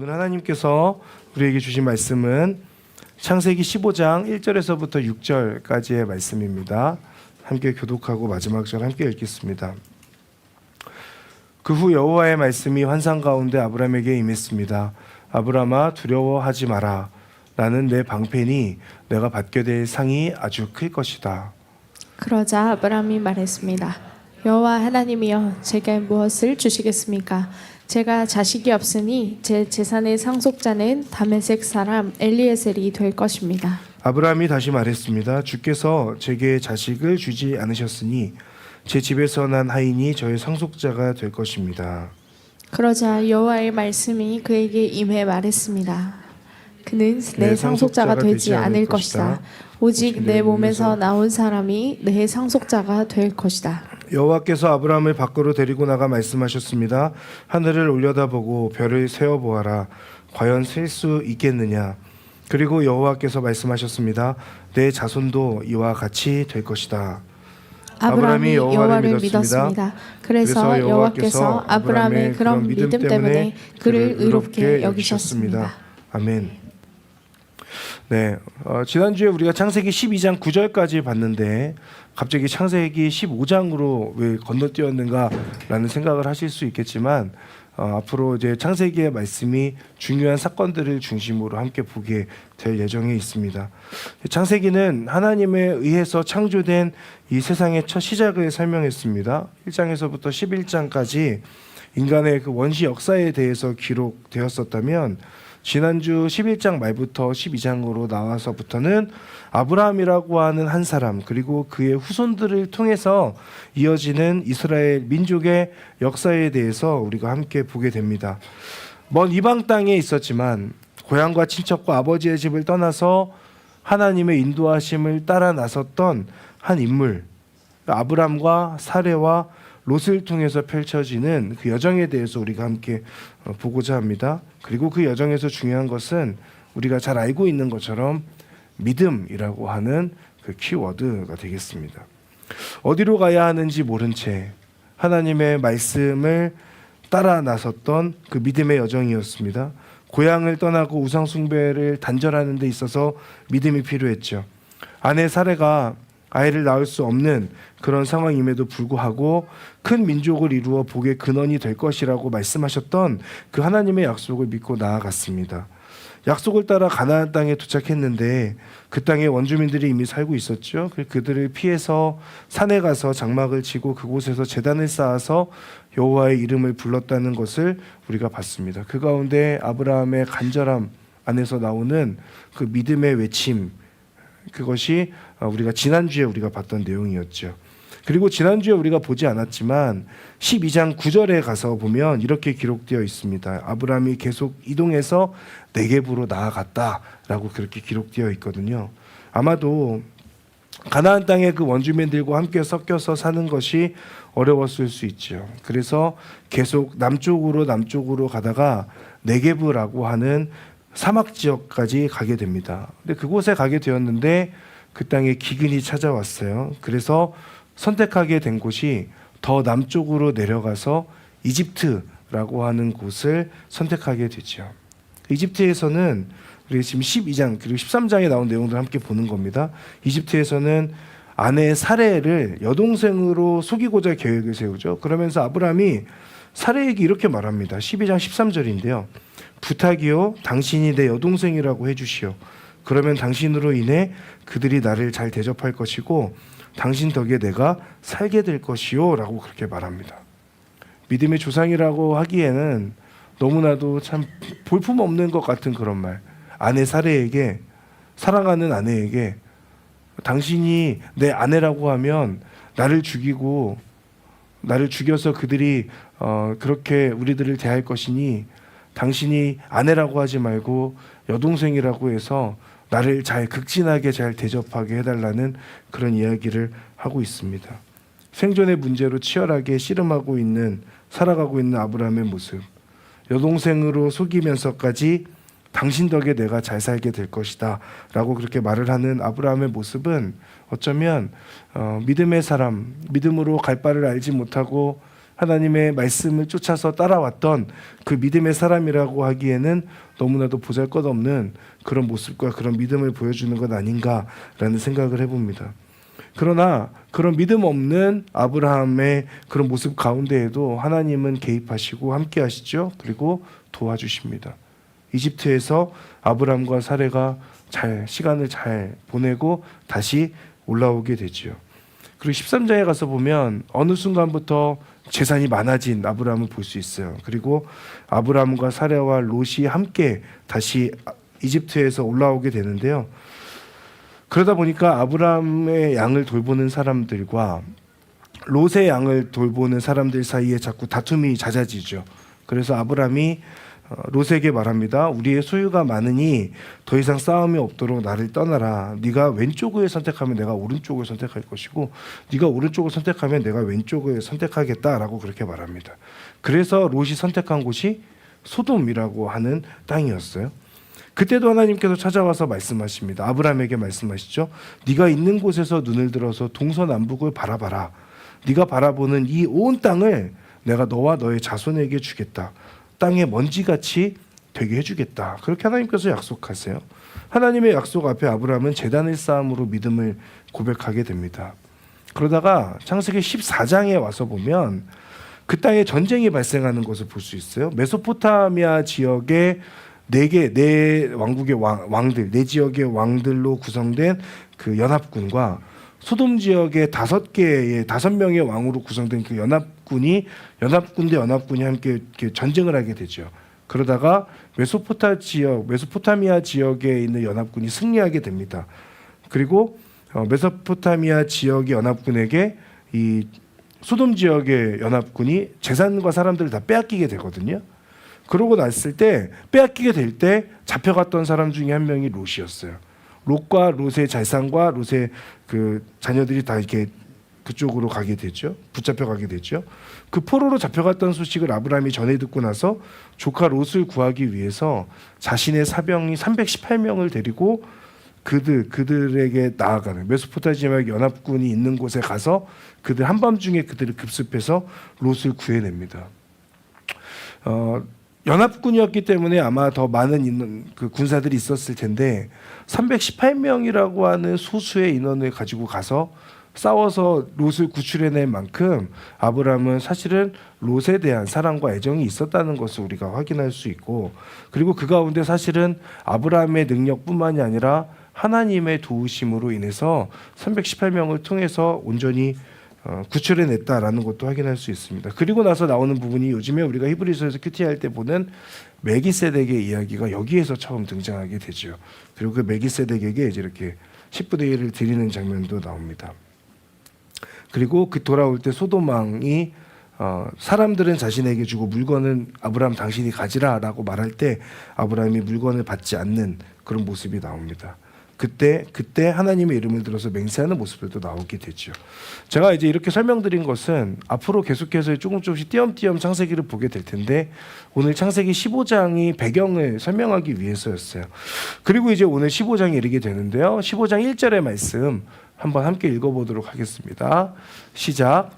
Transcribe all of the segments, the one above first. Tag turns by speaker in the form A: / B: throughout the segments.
A: 오늘 하나님께서 우리에게 주신 말씀은 창세기 15장 1절에서부터 6절까지의 말씀입니다. 함께 교독하고 마지막 절 함께 읽겠습니다. 그 후 여호와의 말씀이 환상 가운데 아브라함에게 임했습니다. 아브라함아, 두려워하지 마라. 나는 내 방편이 내가 받게 될 상이 아주 클 것이다.
B: 그러자 아브라함이 말했습니다. 여호와 하나님이여, 제게 무엇을 주시겠습니까? 제가 자식이 없으니 제 재산의 상속자는 다메섹 사람 엘리에셀이 될 것입니다.
A: 아브라함이 다시 말했습니다. 주께서 제게 자식을 주지 않으셨으니 제 집에서 난 하인이 저의 상속자가 될 것입니다.
B: 그러자 여호와의 말씀이 그에게 임해 말했습니다. 그는 내 상속자가 되지 않을 것이다. 오직 내 몸에서 나온 사람이 내 상속자가 될 것이다.
A: 여호와께서 아브라함을 밖으로 데리고 나가 말씀하셨습니다. 하늘을 올려다보고 별을 세어보아라. 과연 셀 수 있겠느냐? 그리고 여호와께서 말씀하셨습니다. 내 자손도 이와 같이 될 것이다.
B: 아브라함이 여호와를 믿었습니다. 그래서 여호와께서 아브라함의 그런 믿음 때문에 그를 의롭게 여기셨습니다.
A: 아멘. 네, 지난주에 우리가 창세기 12장 9절까지 봤는데 갑자기 창세기 15장으로 왜 건너뛰었는가라는 생각을 하실 수 있겠지만 앞으로 이제 창세기의 말씀이 중요한 사건들을 중심으로 함께 보게 될 예정에 있습니다. 창세기는 하나님에 의해서 창조된 이 세상의 첫 시작을 설명했습니다. 1장에서부터 11장까지 인간의 그 원시 역사에 대해서 기록되었었다면 지난주 11장 말부터 12장으로 나와서부터는 아브라함이라고 하는 한 사람 그리고 그의 후손들을 통해서 이어지는 이스라엘 민족의 역사에 대해서 우리가 함께 보게 됩니다. 먼 이방 땅에 있었지만 고향과 친척과 아버지의 집을 떠나서 하나님의 인도하심을 따라 나섰던 한 인물, 아브람과 사레와 롯을 통해서 펼쳐지는 그 여정에 대해서 우리가 함께 보고자 합니다. 그리고 그 여정에서 중요한 것은 우리가 잘 알고 있는 것처럼 믿음이라고 하는 그 키워드가 되겠습니다. 어디로 가야 하는지 모른 채 하나님의 말씀을 따라 나섰던 그 믿음의 여정이었습니다. 고향을 떠나고 우상 숭배를 단절하는 데 있어서 믿음이 필요했죠. 아내 사레가 아이를 낳을 수 없는 그런 상황임에도 불구하고 큰 민족을 이루어 복의 근원이 될 것이라고 말씀하셨던 그 하나님의 약속을 믿고 나아갔습니다. 약속을 따라 가나안 땅에 도착했는데 그 땅에 원주민들이 이미 살고 있었죠. 그들을 피해서 산에 가서 장막을 치고 그곳에서 제단을 쌓아서 여호와의 이름을 불렀다는 것을 우리가 봤습니다. 그 가운데 아브라함의 간절함 안에서 나오는 그 믿음의 외침, 그것이 우리가 지난주에 우리가 봤던 내용이었죠. 그리고 지난주에 우리가 보지 않았지만 12장 9절에 가서 보면 이렇게 기록되어 있습니다. 아브라함이 계속 이동해서 네겝으로 나아갔다라고 그렇게 기록되어 있거든요. 아마도 가나안 땅의 그 원주민들과 함께 섞여서 사는 것이 어려웠을 수 있죠. 그래서 계속 남쪽으로 가다가 네겝이라고 하는 사막 지역까지 가게 됩니다. 근데 그곳에 가게 되었는데 그 땅에 기근이 찾아왔어요. 그래서 선택하게 된 곳이 더 남쪽으로 내려가서 이집트라고 하는 곳을 선택하게 되죠. 이집트에서는 우리 지금 12장 그리고 13장에 나온 내용들 함께 보는 겁니다. 이집트에서는 아내 사레를 여동생으로 속이고자 계획을 세우죠. 그러면서 아브라함이 사레에게 이렇게 말합니다. 12장 13절인데요. 부탁이요, 당신이 내 여동생이라고 해주시오. 그러면 당신으로 인해 그들이 나를 잘 대접할 것이고 당신 덕에 내가 살게 될 것이요 라고 그렇게 말합니다. 믿음의 조상이라고 하기에는 너무나도 참 볼품없는 것 같은 그런 말. 아내 사레에게, 사랑하는 아내에게 당신이 내 아내라고 하면 나를 죽이고 나를 죽여서 그들이 그렇게 우리들을 대할 것이니 당신이 아내라고 하지 말고 여동생이라고 해서 나를 잘 극진하게 잘 대접하게 해달라는 그런 이야기를 하고 있습니다. 생존의 문제로 치열하게 살아가고 있는 아브라함의 모습, 여동생으로 속이면서까지 당신 덕에 내가 잘 살게 될 것이다 라고 그렇게 말을 하는 아브라함의 모습은 어쩌면 믿음의 사람, 믿음으로 갈 바를 알지 못하고 하나님의 말씀을 쫓아서 따라왔던 그 믿음의 사람이라고 하기에는 너무나도 보잘것없는 그런 모습과 그런 믿음을 보여주는 것 아닌가라는 생각을 해봅니다. 그러나 그런 믿음 없는 아브라함의 그런 모습 가운데에도 하나님은 개입하시고 함께 하시죠. 그리고 도와주십니다. 이집트에서 아브라함과 사레가 시간을 잘 보내고 다시 올라오게 되죠. 그리고 13장에 가서 보면 어느 순간부터 재산이 많아진 아브라함을 볼 수 있어요. 그리고 아브라함과 사레와 롯이 함께 다시 이집트에서 올라오게 되는데요. 그러다 보니까 아브라함의 양을 돌보는 사람들과 롯의 양을 돌보는 사람들 사이에 자꾸 다툼이 잦아지죠. 그래서 아브라함이 롯에게 말합니다. 우리의 소유가 많으니 더 이상 싸움이 없도록 나를 떠나라. 네가 왼쪽을 선택하면 내가 오른쪽을 선택할 것이고 네가 오른쪽을 선택하면 내가 왼쪽을 선택하겠다라고 그렇게 말합니다. 그래서 롯이 선택한 곳이 소돔이라고 하는 땅이었어요. 그때도 하나님께서 찾아와서 말씀하십니다. 아브라함에게 말씀하시죠. 네가 있는 곳에서 눈을 들어서 동서남북을 바라봐라. 네가 바라보는 이 온 땅을 내가 너와 너의 자손에게 주겠다. 땅에 먼지같이 되게 해주겠다. 그렇게 하나님께서 약속하세요. 하나님의 약속 앞에 아브라함은 제단을 쌓음으로 믿음을 고백하게 됩니다. 그러다가 창세기 14장에 와서 보면 그 땅에 전쟁이 발생하는 것을 볼 수 있어요. 메소포타미아 지역의 네 왕국의 왕들, 네 지역의 왕들로 구성된 그 연합군과 소돔 지역의 5명의 왕으로 구성된 그 연합군과 연합군이 함께 전쟁을 하게 되죠. 그러다가 메소포타미아 지역에 있는 연합군이 승리하게 됩니다. 그리고 메소포타미아 지역의 연합군에게 이 소돔 지역의 연합군이 재산과 사람들을 다 빼앗기게 되거든요. 그러고 났을 때 빼앗기게 될 때 잡혀갔던 사람 중에 한 명이 롯이었어요. 롯과 롯의 재산과 롯의 그 자녀들이 다 이렇게 그쪽으로 가게 되죠. 붙잡혀 가게 되죠. 그 포로로 잡혀갔던 소식을 아브라함이 전해 듣고 나서 조카 롯을 구하기 위해서 자신의 사병이 318명을 데리고 그들에게 나아가는 메소포타미아 연합군이 있는 곳에 가서 그들 한밤중에 그들을 급습해서 롯을 구해냅니다. 연합군이었기 때문에 아마 더 많은 그 군사들이 있었을 텐데 318명이라고 하는 소수의 인원을 가지고 가서 싸워서 롯을 구출해낼 만큼 아브라함은 사실은 롯에 대한 사랑과 애정이 있었다는 것을 우리가 확인할 수 있고, 그리고 그 가운데 사실은 아브라함의 능력뿐만이 아니라 하나님의 도우심으로 인해서 318명을 통해서 온전히 구출해냈다라는 것도 확인할 수 있습니다. 그리고 나서 나오는 부분이 요즘에 우리가 히브리서에서 큐티할 때 보는 멜기세덱의 이야기가 여기에서 처음 등장하게 되죠. 그리고 그 멜기세덱에게 이제 이렇게 10분의 1을 드리는 장면도 나옵니다. 그리고 그 돌아올 때 소돔 왕이 사람들은 자신에게 주고 물건은 아브라함 당신이 가지라라고 말할 때 아브라함이 물건을 받지 않는 그런 모습이 나옵니다. 그때 하나님의 이름을 들어서 맹세하는 모습들도 나오게 되죠. 제가 이제 이렇게 설명드린 것은 앞으로 계속해서 조금씩 띄엄띄엄 창세기를 보게 될 텐데 오늘 창세기 15장이 배경을 설명하기 위해서였어요. 그리고 이제 오늘 15장에 이르게 되는데요. 15장 1절의 말씀 한번 함께 읽어보도록 하겠습니다. 시작.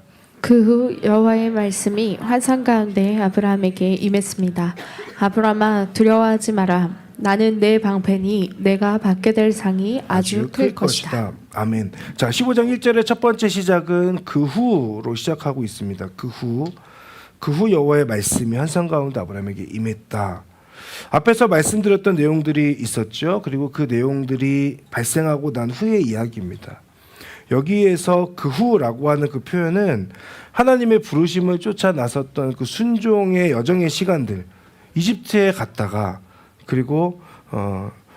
B: 그 후 여호와의 말씀이 환상 가운데 아브라함에게 임했습니다. 아브라함아 두려워하지 마라. 나는 내 방패니 내가 받게 될 상이 아주 클 것이다.
A: 아멘. 자, 15장 1절의 첫 번째 시작은 그 후로 시작하고 있습니다. 그 후 여호와의 말씀이 환상 가운데 아브라함에게 임했다. 앞에서 말씀드렸던 내용들이 있었죠. 그리고 그 내용들이 발생하고 난 후의 이야기입니다. 여기에서 그 후라고 하는 그 표현은 하나님의 부르심을 쫓아 나섰던 그 순종의 여정의 시간들, 이집트에 갔다가 그리고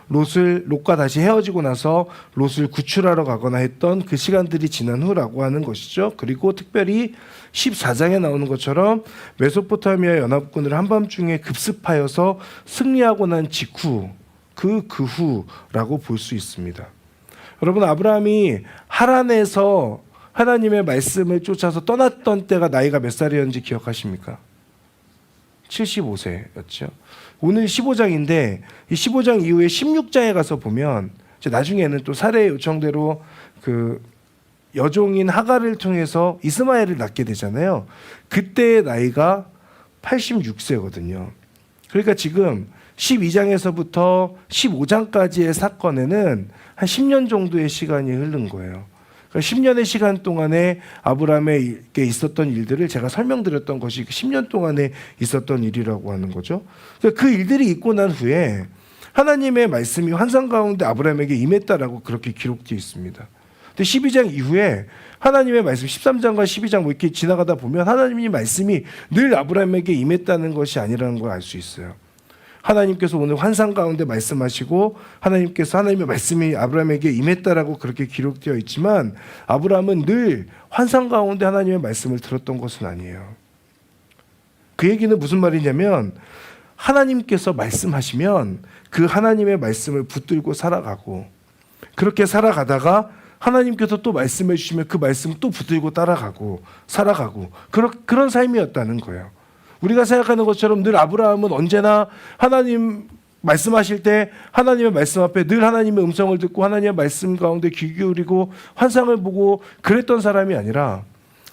A: 롯과 다시 헤어지고 나서 롯을 구출하러 가거나 했던 그 시간들이 지난 후라고 하는 것이죠. 그리고 특별히 14장에 나오는 것처럼 메소포타미아 연합군을 한밤중에 급습하여서 승리하고 난 직후 그 후라고 볼 수 있습니다. 여러분, 아브라함이 하란에서 하나님의 말씀을 쫓아서 떠났던 때가 나이가 몇 살이었는지 기억하십니까? 75세였죠. 오늘 15장인데 이 15장 이후에 16장에 가서 보면 이제 나중에는 또 사례의 요청대로 그 여종인 하갈을 통해서 이스마엘을 낳게 되잖아요. 그때의 나이가 86세거든요. 그러니까 지금 12장에서부터 15장까지의 사건에는 한 10년 정도의 시간이 흐른 거예요. 그러니까 10년의 시간 동안에 아브라함에게 있었던 일들을 제가 설명드렸던 것이 10년 동안에 있었던 일이라고 하는 거죠. 그러니까 그 일들이 있고 난 후에 하나님의 말씀이 환상 가운데 아브라함에게 임했다라고 그렇게 기록되어 있습니다. 근데 12장 이후에 하나님의 말씀 13장과 12장 뭐 이렇게 지나가다 보면 하나님의 말씀이 늘 아브라함에게 임했다는 것이 아니라는 걸 알 수 있어요. 하나님께서 오늘 환상 가운데 말씀하시고 하나님께서 하나님의 말씀이 아브라함에게 임했다라고 그렇게 기록되어 있지만 아브라함은 늘 환상 가운데 하나님의 말씀을 들었던 것은 아니에요. 그 얘기는 무슨 말이냐면 하나님께서 말씀하시면 그 하나님의 말씀을 붙들고 살아가고 그렇게 살아가다가 하나님께서 또 말씀해 주시면 그 말씀을 또 붙들고 따라가고 살아가고 그런 삶이었다는 거예요. 우리가 생각하는 것처럼 늘 아브라함은 언제나 하나님 말씀하실 때 하나님의 말씀 앞에 늘 하나님의 음성을 듣고 하나님의 말씀 가운데 귀 기울이고 환상을 보고 그랬던 사람이 아니라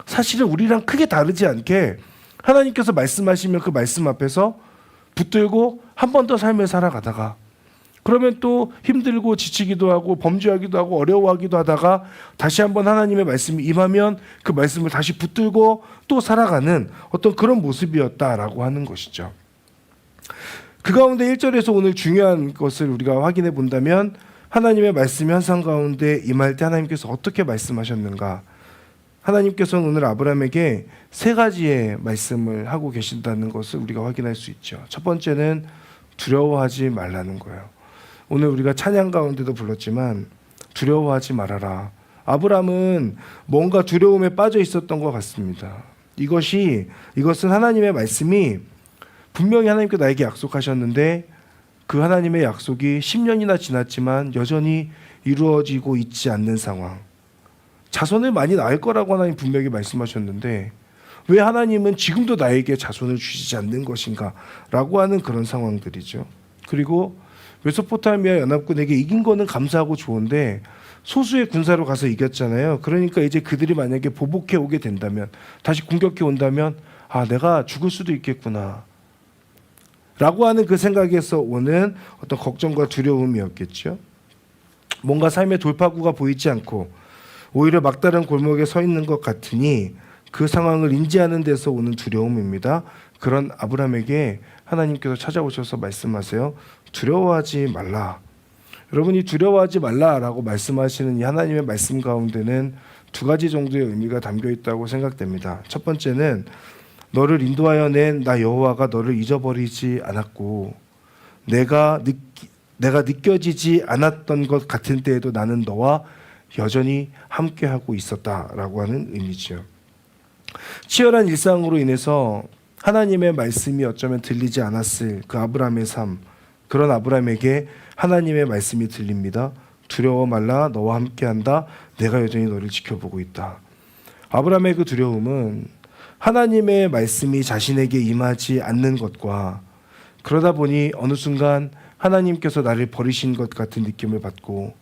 A: 사실은 우리랑 크게 다르지 않게 하나님께서 말씀하시면 그 말씀 앞에서 붙들고 한 번 더 삶을 살아가다가 그러면 또 힘들고 지치기도 하고 범죄하기도 하고 어려워하기도 하다가 다시 한번 하나님의 말씀이 임하면 그 말씀을 다시 붙들고 또 살아가는 어떤 그런 모습이었다라고 하는 것이죠. 그 가운데 1절에서 오늘 중요한 것을 우리가 확인해 본다면 하나님의 말씀이 환상 가운데 임할 때 하나님께서 어떻게 말씀하셨는가. 하나님께서는 오늘 아브라함에게 세 가지의 말씀을 하고 계신다는 것을 우리가 확인할 수 있죠. 첫 번째는 두려워하지 말라는 거예요. 오늘 우리가 찬양 가운데도 불렀지만 두려워하지 말아라. 아브라함은 뭔가 두려움에 빠져 있었던 것 같습니다. 이것은 하나님의 말씀이 분명히 하나님께서 나에게 약속하셨는데 그 하나님의 약속이 10년이나 지났지만 여전히 이루어지고 있지 않는 상황. 자손을 많이 낳을 거라고 하나님 분명히 말씀하셨는데 왜 하나님은 지금도 나에게 자손을 주시지 않는 것인가 라고 하는 그런 상황들이죠. 그리고 메소포타미아 연합군에게 이긴 거는 감사하고 좋은데 소수의 군사로 가서 이겼잖아요. 그러니까 이제 그들이 만약에 보복해 오게 된다면 다시 공격해 온다면 내가 죽을 수도 있겠구나 라고 하는 그 생각에서 오는 어떤 걱정과 두려움이었겠죠. 뭔가 삶의 돌파구가 보이지 않고 오히려 막다른 골목에 서 있는 것 같으니 그 상황을 인지하는 데서 오는 두려움입니다. 그런 아브라함에게 하나님께서 찾아오셔서 말씀하세요. 두려워하지 말라. 여러분이 두려워하지 말라라고 말씀하시는 이 하나님의 말씀 가운데는 두 가지 정도의 의미가 담겨 있다고 생각됩니다. 첫 번째는 너를 인도하여 낸 나 여호와가 너를 잊어버리지 않았고 내가 느껴지지 않았던 것 같은 때에도 나는 너와 여전히 함께하고 있었다라고 하는 의미죠. 치열한 일상으로 인해서 하나님의 말씀이 어쩌면 들리지 않았을 그 아브라함의 삶, 그런 아브라함에게 하나님의 말씀이 들립니다. 두려워 말라, 너와 함께한다. 내가 여전히 너를 지켜보고 있다. 아브라함의 그 두려움은 하나님의 말씀이 자신에게 임하지 않는 것과 그러다 보니 어느 순간 하나님께서 나를 버리신 것 같은 느낌을 받고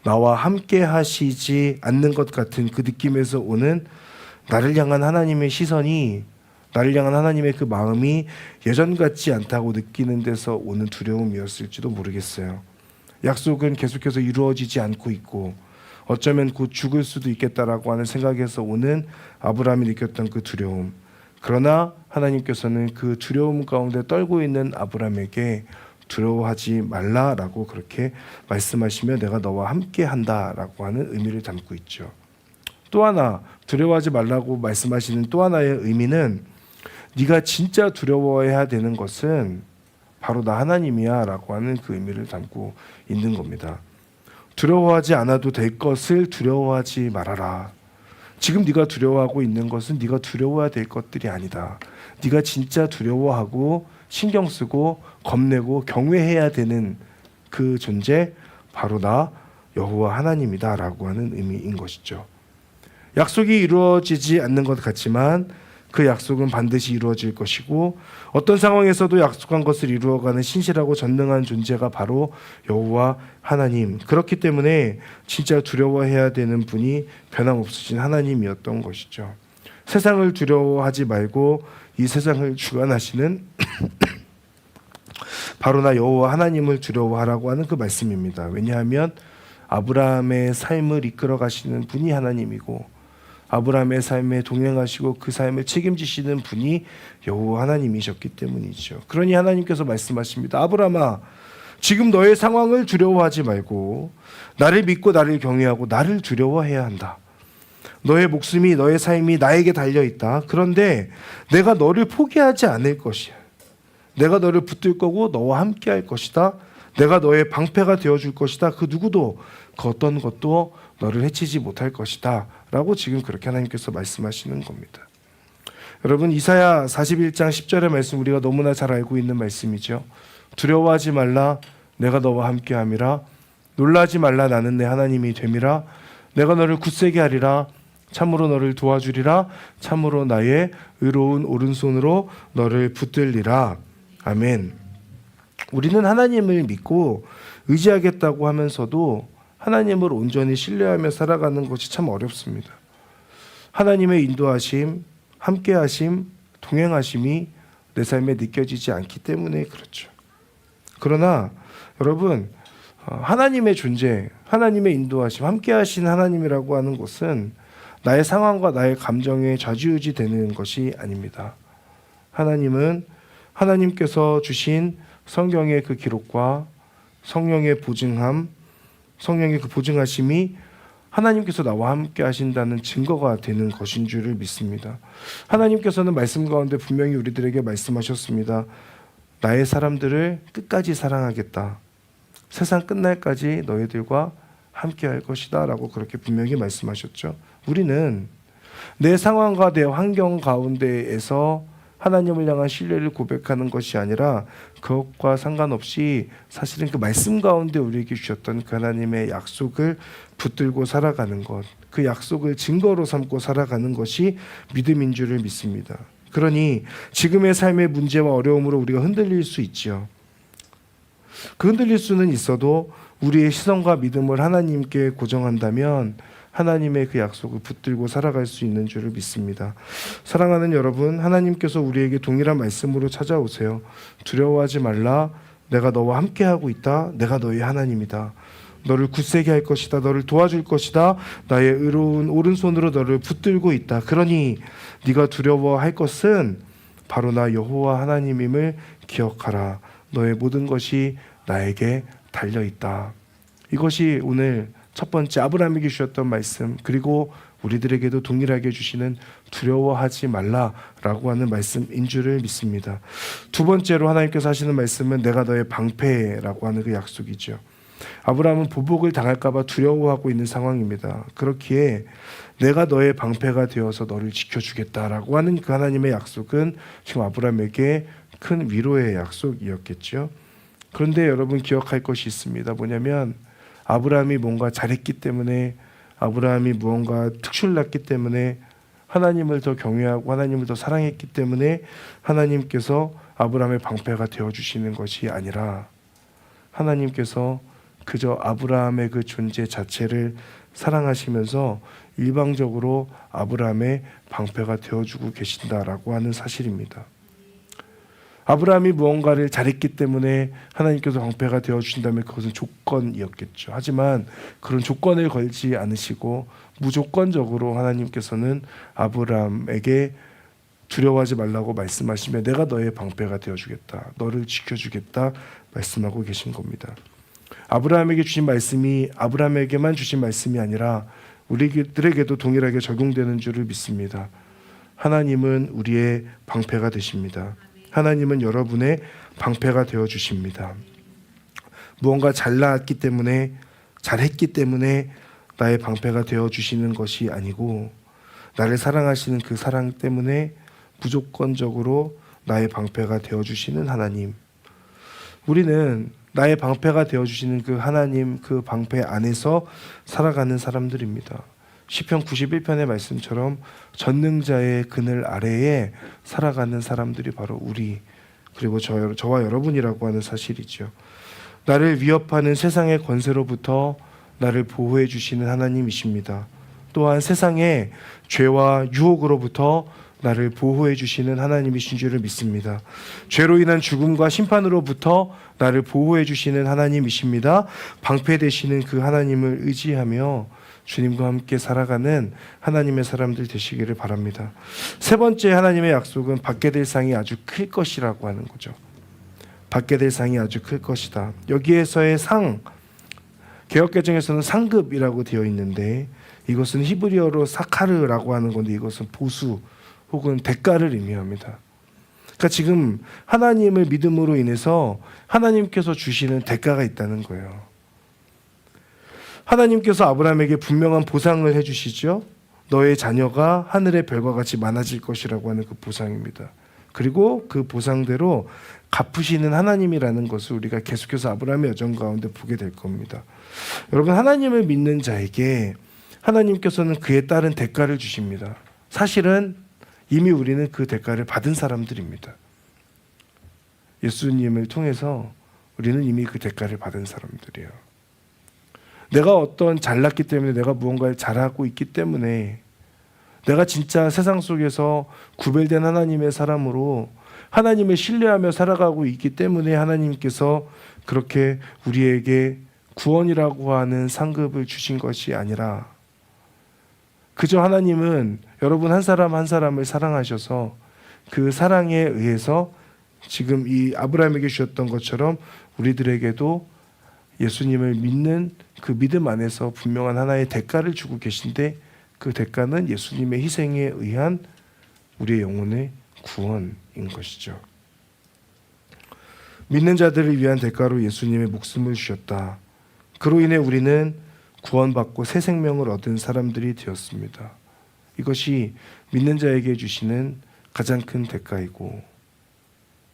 A: 나와 함께 하시지 않는 것 같은 그 느낌에서 오는 나를 향한 하나님의 시선이, 나를 향한 하나님의 그 마음이 예전 같지 않다고 느끼는 데서 오는 두려움이었을지도 모르겠어요. 약속은 계속해서 이루어지지 않고 있고 어쩌면 곧 죽을 수도 있겠다라고 하는 생각에서 오는 아브라함이 느꼈던 그 두려움. 그러나 하나님께서는 그 두려움 가운데 떨고 있는 아브라함에게 두려워하지 말라라고 그렇게 말씀하시며 내가 너와 함께 한다라고 하는 의미를 담고 있죠. 또 하나 두려워하지 말라고 말씀하시는 또 하나의 의미는 네가 진짜 두려워해야 되는 것은 바로 나 하나님이야 라고 하는 그 의미를 담고 있는 겁니다. 두려워하지 않아도 될 것을 두려워하지 말아라. 지금 네가 두려워하고 있는 것은 네가 두려워해야 될 것들이 아니다. 네가 진짜 두려워하고 신경 쓰고 겁내고 경외해야 되는 그 존재 바로 나 여호와 하나님이다 라고 하는 의미인 것이죠. 약속이 이루어지지 않는 것 같지만 그 약속은 반드시 이루어질 것이고 어떤 상황에서도 약속한 것을 이루어가는 신실하고 전능한 존재가 바로 여호와 하나님. 그렇기 때문에 진짜 두려워해야 되는 분이 변함없으신 하나님이었던 것이죠. 세상을 두려워하지 말고 이 세상을 주관하시는 바로 나 여호와 하나님을 두려워하라고 하는 그 말씀입니다. 왜냐하면 아브라함의 삶을 이끌어 가시는 분이 하나님이고 아브라함의 삶에 동행하시고 그 삶을 책임지시는 분이 여호와 하나님이셨기 때문이죠. 그러니 하나님께서 말씀하십니다. 아브라함아, 지금 너의 상황을 두려워하지 말고 나를 믿고 나를 경외하고 나를 두려워해야 한다. 너의 목숨이 너의 삶이 나에게 달려있다. 그런데 내가 너를 포기하지 않을 것이야. 내가 너를 붙들 거고 너와 함께 할 것이다. 내가 너의 방패가 되어줄 것이다. 그 누구도 그 어떤 것도 너를 해치지 못할 것이다 라고 지금 그렇게 하나님께서 말씀하시는 겁니다. 여러분, 이사야 41장 10절의 말씀 우리가 너무나 잘 알고 있는 말씀이죠. 두려워하지 말라, 내가 너와 함께함이라. 놀라지 말라, 나는 내 하나님이 됨이라. 내가 너를 굳세게 하리라. 참으로 너를 도와주리라. 참으로 나의 의로운 오른손으로 너를 붙들리라. 아멘. 우리는 하나님을 믿고 의지하겠다고 하면서도 하나님을 온전히 신뢰하며 살아가는 것이 참 어렵습니다. 하나님의 인도하심, 함께하심, 동행하심이 내 삶에 느껴지지 않기 때문에 그렇죠. 그러나 여러분, 하나님의 존재, 하나님의 인도하심, 함께하신 하나님이라고 하는 것은 나의 상황과 나의 감정에 좌지우지 되는 것이 아닙니다. 하나님은 하나님께서 주신 성경의 그 기록과 성령의 보증함, 성령의 그 보증하심이 하나님께서 나와 함께 하신다는 증거가 되는 것인 줄을 믿습니다. 하나님께서는 말씀 가운데 분명히 우리들에게 말씀하셨습니다. 나의 사람들을 끝까지 사랑하겠다. 세상 끝날까지 너희들과 함께 할 것이다 라고 그렇게 분명히 말씀하셨죠. 우리는 내 상황과 내 환경 가운데에서 하나님을 향한 신뢰를 고백하는 것이 아니라 그것과 상관없이 사실은 그 말씀 가운데 우리에게 주셨던 그 하나님의 약속을 붙들고 살아가는 것, 그 약속을 증거로 삼고 살아가는 것이 믿음인 줄을 믿습니다. 그러니 지금의 삶의 문제와 어려움으로 우리가 흔들릴 수 있지요. 그 흔들릴 수는 있어도 우리의 시선과 믿음을 하나님께 고정한다면 하나님의 그 약속을 붙들고 살아갈 수 있는 줄을 믿습니다. 사랑하는 여러분, 하나님께서 우리에게 동일한 말씀으로 찾아오세요. 두려워하지 말라. 내가 너와 함께하고 있다. 내가 너의 하나님이다. 너를 굳세게 할 것이다. 너를 도와줄 것이다. 나의 의로운 오른손으로 너를 붙들고 있다. 그러니 네가 두려워할 것은 바로 나 여호와 하나님임을 기억하라. 너의 모든 것이 나에게 달려있다. 이것이 오늘 첫 번째 아브라함에게 주셨던 말씀, 그리고 우리들에게도 동일하게 주시는 두려워하지 말라라고 하는 말씀인 줄을 믿습니다. 두 번째로 하나님께서 하시는 말씀은 내가 너의 방패라고 하는 그 약속이죠. 아브라함은 보복을 당할까 봐 두려워하고 있는 상황입니다. 그렇기에 내가 너의 방패가 되어서 너를 지켜주겠다라고 하는 그 하나님의 약속은 지금 아브라함에게 큰 위로의 약속이었겠죠. 그런데 여러분 기억할 것이 있습니다. 뭐냐면 아브라함이 뭔가 잘했기 때문에, 아브라함이 무언가 특출났기 때문에, 하나님을 더 경외하고 하나님을 더 사랑했기 때문에 하나님께서 아브라함의 방패가 되어주시는 것이 아니라 하나님께서 그저 아브라함의 그 존재 자체를 사랑하시면서 일방적으로 아브라함의 방패가 되어주고 계신다라고 하는 사실입니다. 아브라함이 무언가를 잘했기 때문에 하나님께서 방패가 되어주신다면 그것은 조건이었겠죠. 하지만 그런 조건을 걸지 않으시고 무조건적으로 하나님께서는 아브라함에게 두려워하지 말라고 말씀하시며 내가 너의 방패가 되어주겠다. 너를 지켜주겠다 말씀하고 계신 겁니다. 아브라함에게 주신 말씀이 아브라함에게만 주신 말씀이 아니라 우리들에게도 동일하게 적용되는 줄을 믿습니다. 하나님은 우리의 방패가 되십니다. 하나님은 여러분의 방패가 되어주십니다. 무언가 잘났기 때문에, 잘했기 때문에 나의 방패가 되어주시는 것이 아니고 나를 사랑하시는 그 사랑 때문에 무조건적으로 나의 방패가 되어주시는 하나님. 우리는 나의 방패가 되어주시는 그 하나님, 그 방패 안에서 살아가는 사람들입니다. 시편 91편의 말씀처럼 전능자의 그늘 아래에 살아가는 사람들이 바로 우리 그리고 저와 여러분이라고 하는 사실이죠. 나를 위협하는 세상의 권세로부터 나를 보호해 주시는 하나님이십니다. 또한 세상의 죄와 유혹으로부터 나를 보호해 주시는 하나님이신 줄을 믿습니다. 죄로 인한 죽음과 심판으로부터 나를 보호해 주시는 하나님이십니다. 방패되시는 그 하나님을 의지하며 주님과 함께 살아가는 하나님의 사람들 되시기를 바랍니다. 세 번째 하나님의 약속은 받게 될 상이 아주 클 것이라고 하는 거죠. 받게 될 상이 아주 클 것이다. 여기에서의 상, 개역개정에서는 상급이라고 되어 있는데 이것은 히브리어로 사카르라고 하는 건데 이것은 보수 혹은 대가를 의미합니다. 그러니까 지금 하나님을 믿음으로 인해서 하나님께서 주시는 대가가 있다는 거예요. 하나님께서 아브라함에게 분명한 보상을 해주시죠. 너의 자녀가 하늘의 별과 같이 많아질 것이라고 하는 그 보상입니다. 그리고 그 보상대로 갚으시는 하나님이라는 것을 우리가 계속해서 아브라함의 여정 가운데 보게 될 겁니다. 여러분, 하나님을 믿는 자에게 하나님께서는 그에 따른 대가를 주십니다. 사실은 이미 우리는 그 대가를 받은 사람들입니다. 예수님을 통해서 우리는 이미 그 대가를 받은 사람들이에요. 내가 어떤 잘났기 때문에 내가 무언가를 잘하고 있기 때문에 내가 진짜 세상 속에서 구별된 하나님의 사람으로 하나님을 신뢰하며 살아가고 있기 때문에 하나님께서 그렇게 우리에게 구원이라고 하는 상급을 주신 것이 아니라 그저 하나님은 여러분 한 사람 한 사람을 사랑하셔서 그 사랑에 의해서 지금 이 아브라함에게 주셨던 것처럼 우리들에게도 예수님을 믿는 그 믿음 안에서 분명한 하나의 대가를 주고 계신데 그 대가는 예수님의 희생에 의한 우리의 영혼의 구원인 것이죠. 믿는 자들을 위한 대가로 예수님의 목숨을 주셨다. 그로 인해 우리는 구원받고 새 생명을 얻은 사람들이 되었습니다. 이것이 믿는 자에게 주시는 가장 큰 대가이고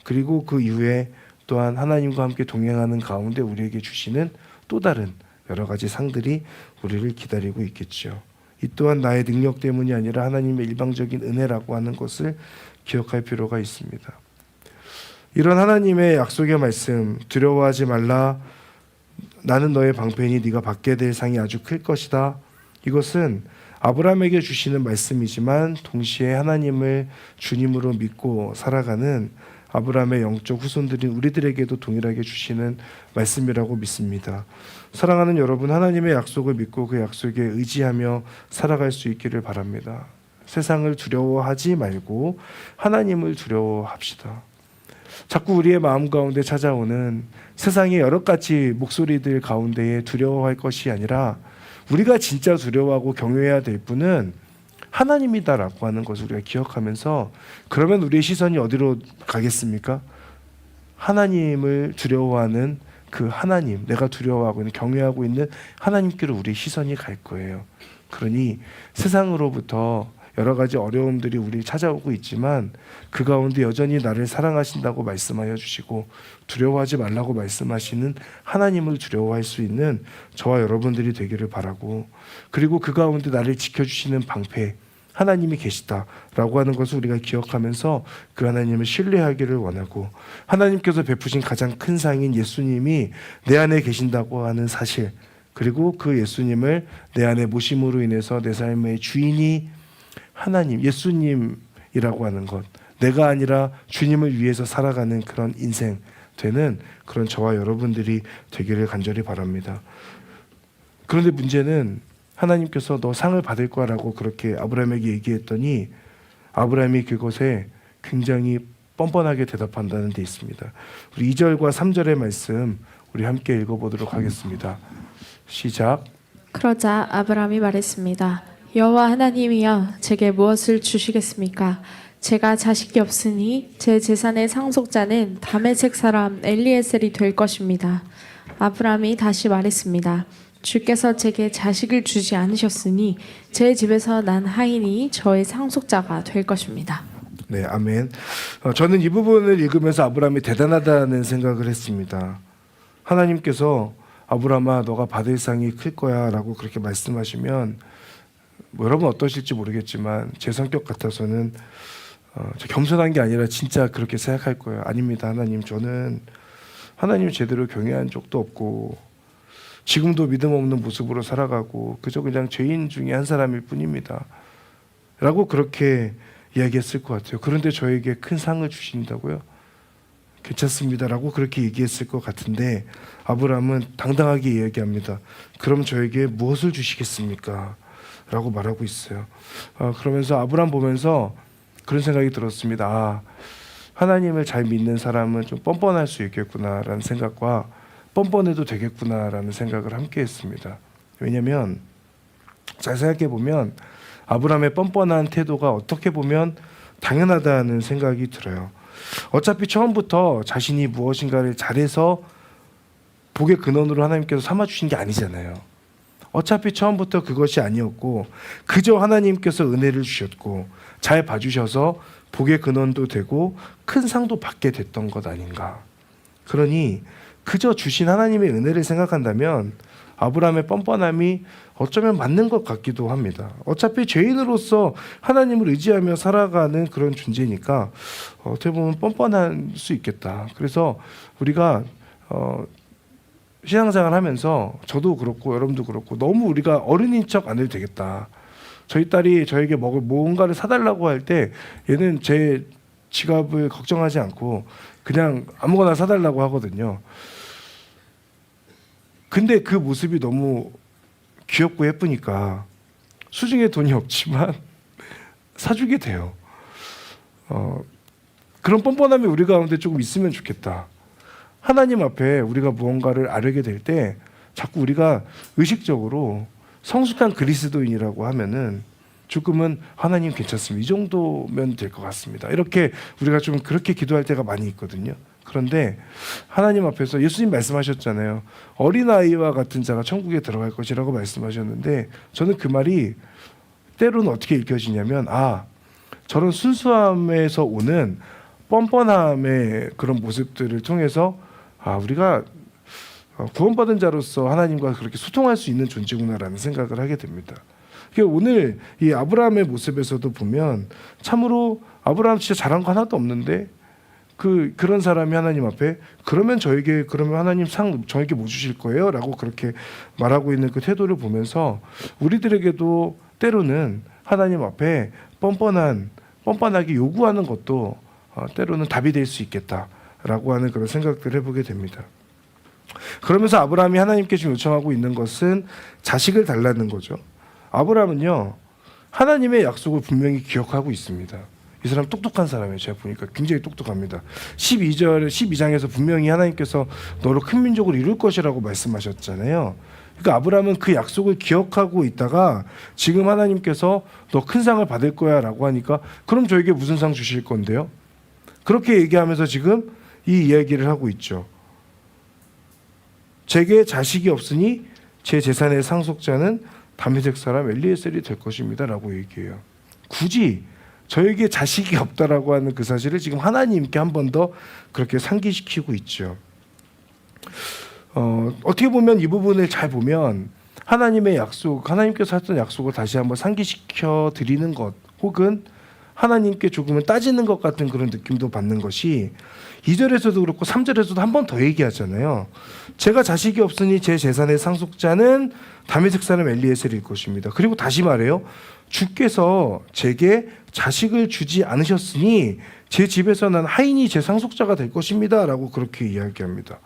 A: 그리고 그 이후에 또한 하나님과 함께 동행하는 가운데 우리에게 주시는 또 다른 여러 가지 상들이 우리를 기다리고 있겠죠. 이 또한 나의 능력 때문이 아니라 하나님의 일방적인 은혜라고 하는 것을 기억할 필요가 있습니다. 이런 하나님의 약속의 말씀, 두려워하지 말라, 나는 너의 방패니 네가 받게 될 상이 아주 클 것이다. 이것은 아브라함에게 주시는 말씀이지만 동시에 하나님을 주님으로 믿고 살아가는 아브라함의 영적 후손들인 우리들에게도 동일하게 주시는 말씀이라고 믿습니다. 사랑하는 여러분, 하나님의 약속을 믿고 그 약속에 의지하며 살아갈 수 있기를 바랍니다. 세상을 두려워하지 말고 하나님을 두려워합시다. 자꾸 우리의 마음 가운데 찾아오는 세상의 여러 가지 목소리들 가운데에 두려워할 것이 아니라 우리가 진짜 두려워하고 경외해야 될 분은 하나님이다라고 하는 것을 우리가 기억하면서 그러면 우리의 시선이 어디로 가겠습니까? 하나님을 두려워하는 그 하나님, 내가 두려워하고 있는 경외하고 있는 하나님께로 우리의 시선이 갈 거예요. 그러니 세상으로부터 여러 가지 어려움들이 우리 찾아오고 있지만 그 가운데 여전히 나를 사랑하신다고 말씀하여 주시고 두려워하지 말라고 말씀하시는 하나님을 두려워할 수 있는 저와 여러분들이 되기를 바라고 그리고 그 가운데 나를 지켜주시는 방패 하나님이 계시다라고 하는 것을 우리가 기억하면서 그 하나님을 신뢰하기를 원하고 하나님께서 베푸신 가장 큰 상인 예수님이 내 안에 계신다고 하는 사실 그리고 그 예수님을 내 안에 모심으로 인해서 내 삶의 주인이 하나님, 예수님이라고 하는 것, 내가 아니라 주님을 위해서 살아가는 그런 인생 되는 그런 저와 여러분들이 되기를 간절히 바랍니다. 그런데 문제는 하나님께서 너 상을 받을 거라고 그렇게 아브라함에게 얘기했더니 아브라함이 그것에 굉장히 뻔뻔하게 대답한다는 데 있습니다. 우리 2절과 3절의 말씀 우리 함께 읽어보도록 하겠습니다. 시작.
B: 그러자 아브라함이 말했습니다. 여호와 하나님이여 제게 무엇을 주시겠습니까? 제가 자식이 없으니 제 재산의 상속자는 다메섹 사람 엘리에셀이 될 것입니다. 아브라함이 다시 말했습니다. 주께서 제게 자식을 주지 않으셨으니 제 집에서 난 하인이 저의 상속자가 될 것입니다.
A: 네, 아멘. 저는 이 부분을 읽으면서 아브라함이 대단하다는 생각을 했습니다. 하나님께서 아브라함아 너가 받을 상이 클 거야 라고 그렇게 말씀하시면 뭐 여러분 어떠실지 모르겠지만 제 성격 같아서는 저 겸손한 게 아니라 진짜 그렇게 생각할 거예요. 아닙니다, 하나님. 저는 하나님을 제대로 경외한 적도 없고 지금도 믿음 없는 모습으로 살아가고 그저 그냥 죄인 중에 한 사람일 뿐입니다. 라고 그렇게 이야기했을 것 같아요. 그런데 저에게 큰 상을 주신다고요? 괜찮습니다. 라고 그렇게 얘기했을 것 같은데 아브라함은 당당하게 이야기합니다. 그럼 저에게 무엇을 주시겠습니까? 라고 말하고 있어요. 그러면서 아브라함 보면서 그런 생각이 들었습니다. 아, 하나님을 잘 믿는 사람은 좀 뻔뻔할 수 있겠구나라는 생각과 뻔뻔해도 되겠구나라는 생각을 함께 했습니다. 왜냐하면 잘 생각해 보면 아브라함의 뻔뻔한 태도가 어떻게 보면 당연하다는 생각이 들어요. 어차피 처음부터 자신이 무엇인가를 잘해서 복의 근원으로 하나님께서 삼아주신 게 아니잖아요. 어차피 처음부터 그것이 아니었고 그저 하나님께서 은혜를 주셨고 잘 봐주셔서 복의 근원도 되고 큰 상도 받게 됐던 것 아닌가. 그러니 그저 주신 하나님의 은혜를 생각한다면 아브라함의 뻔뻔함이 어쩌면 맞는 것 같기도 합니다. 어차피 죄인으로서 하나님을 의지하며 살아가는 그런 존재니까 어떻게 보면 뻔뻔할 수 있겠다. 그래서 우리가 신앙생활 하면서 저도 그렇고 여러분도 그렇고 너무 우리가 어른인 척 안 해도 되겠다. 저희 딸이 저에게 먹을 뭔가를 사달라고 할 때 얘는 제 지갑을 걱정하지 않고 그냥 아무거나 사달라고 하거든요. 근데 그 모습이 너무 귀엽고 예쁘니까 수중에 돈이 없지만 사주게 돼요. 그런 뻔뻔함이 우리 가운데 조금 있으면 좋겠다. 하나님 앞에 우리가 무언가를 아뢰게 될 때 자꾸 우리가 의식적으로 성숙한 그리스도인이라고 하면은 조금은 하나님 괜찮습니다. 이 정도면 될 것 같습니다. 이렇게 우리가 좀 그렇게 기도할 때가 많이 있거든요. 그런데 하나님 앞에서 예수님 말씀하셨잖아요. 어린아이와 같은 자가 천국에 들어갈 것이라고 말씀하셨는데 저는 그 말이 때로는 어떻게 읽혀지냐면 저런 순수함에서 오는 뻔뻔함의 그런 모습들을 통해서 우리가 구원받은 자로서 하나님과 그렇게 소통할 수 있는 존재구나라는 생각을 하게 됩니다. 오늘 이 아브라함의 모습에서도 보면 참으로 아브라함 진짜 잘한 거 하나도 없는데 그런 사람이 하나님 앞에 그러면 하나님 상 저에게 뭐 주실 거예요? 라고 그렇게 말하고 있는 그 태도를 보면서 우리들에게도 때로는 하나님 앞에 뻔뻔하게 요구하는 것도 때로는 답이 될 수 있겠다라고 하는 그런 생각들을 해보게 됩니다. 그러면서 아브라함이 하나님께 지금 요청하고 있는 것은 자식을 달라는 거죠. 아브라함은요 하나님의 약속을 분명히 기억하고 있습니다. 이 사람 똑똑한 사람이에요. 제가 보니까 굉장히 똑똑합니다. 12장에서 분명히 하나님께서 너로 큰 민족을 이룰 것이라고 말씀하셨잖아요. 그러니까 아브라함은 그 약속을 기억하고 있다가 지금 하나님께서 너 큰 상을 받을 거야 라고 하니까 그럼 저에게 무슨 상 주실 건데요? 그렇게 얘기하면서 지금 이 이야기를 하고 있죠. 제게 자식이 없으니 제 재산의 상속자는 다메섹 사람 엘리에셀이 될 것입니다 라고 얘기해요. 굳이 저에게 자식이 없다라고 하는 그 사실을 지금 하나님께 한 번 더 그렇게 상기시키고 있죠. 어떻게 보면 이 부분을 잘 보면 하나님의 약속, 하나님께서 하셨던 약속을 다시 한번 상기시켜 드리는 것 혹은 하나님께 조금은 따지는 것 같은 그런 느낌도 받는 것이 2절에서도 그렇고 3절에서도 한 번 더 얘기하잖아요. 제가 자식이 없으니 제 재산의 상속자는 다메섹 사람 엘리에셀일 것입니다. 그리고 다시 말해요. 주께서 제게 자식을 주지 않으셨으니 제 집에서 난 하인이 제 상속자가 될 것입니다 라고 그렇게 이야기합니다.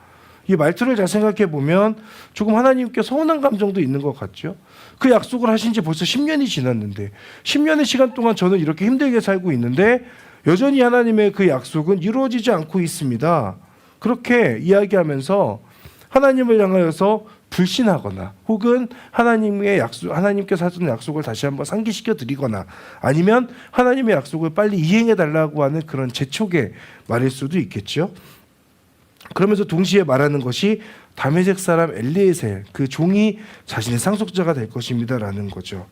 A: 이 말투를 잘 생각해 보면 조금 하나님께 서운한 감정도 있는 것 같죠. 그 약속을 하신 지 벌써 10년이 지났는데 10년의 시간 동안 저는 이렇게 힘들게 살고 있는데 여전히 하나님의 그 약속은 이루어지지 않고 있습니다. 그렇게 이야기하면서 하나님을 향하여서 불신하거나 혹은 하나님께서 하신 약속을 다시 한번 상기시켜 드리거나 아니면 하나님의 약속을 빨리 이행해 달라고 하는 그런 재촉의 말일 수도 있겠죠. 그러면서 동시에 말하는 것이 다메섹 사람 엘리에셀 그 종이 자신의 상속자가 될 것입니다라는 거죠.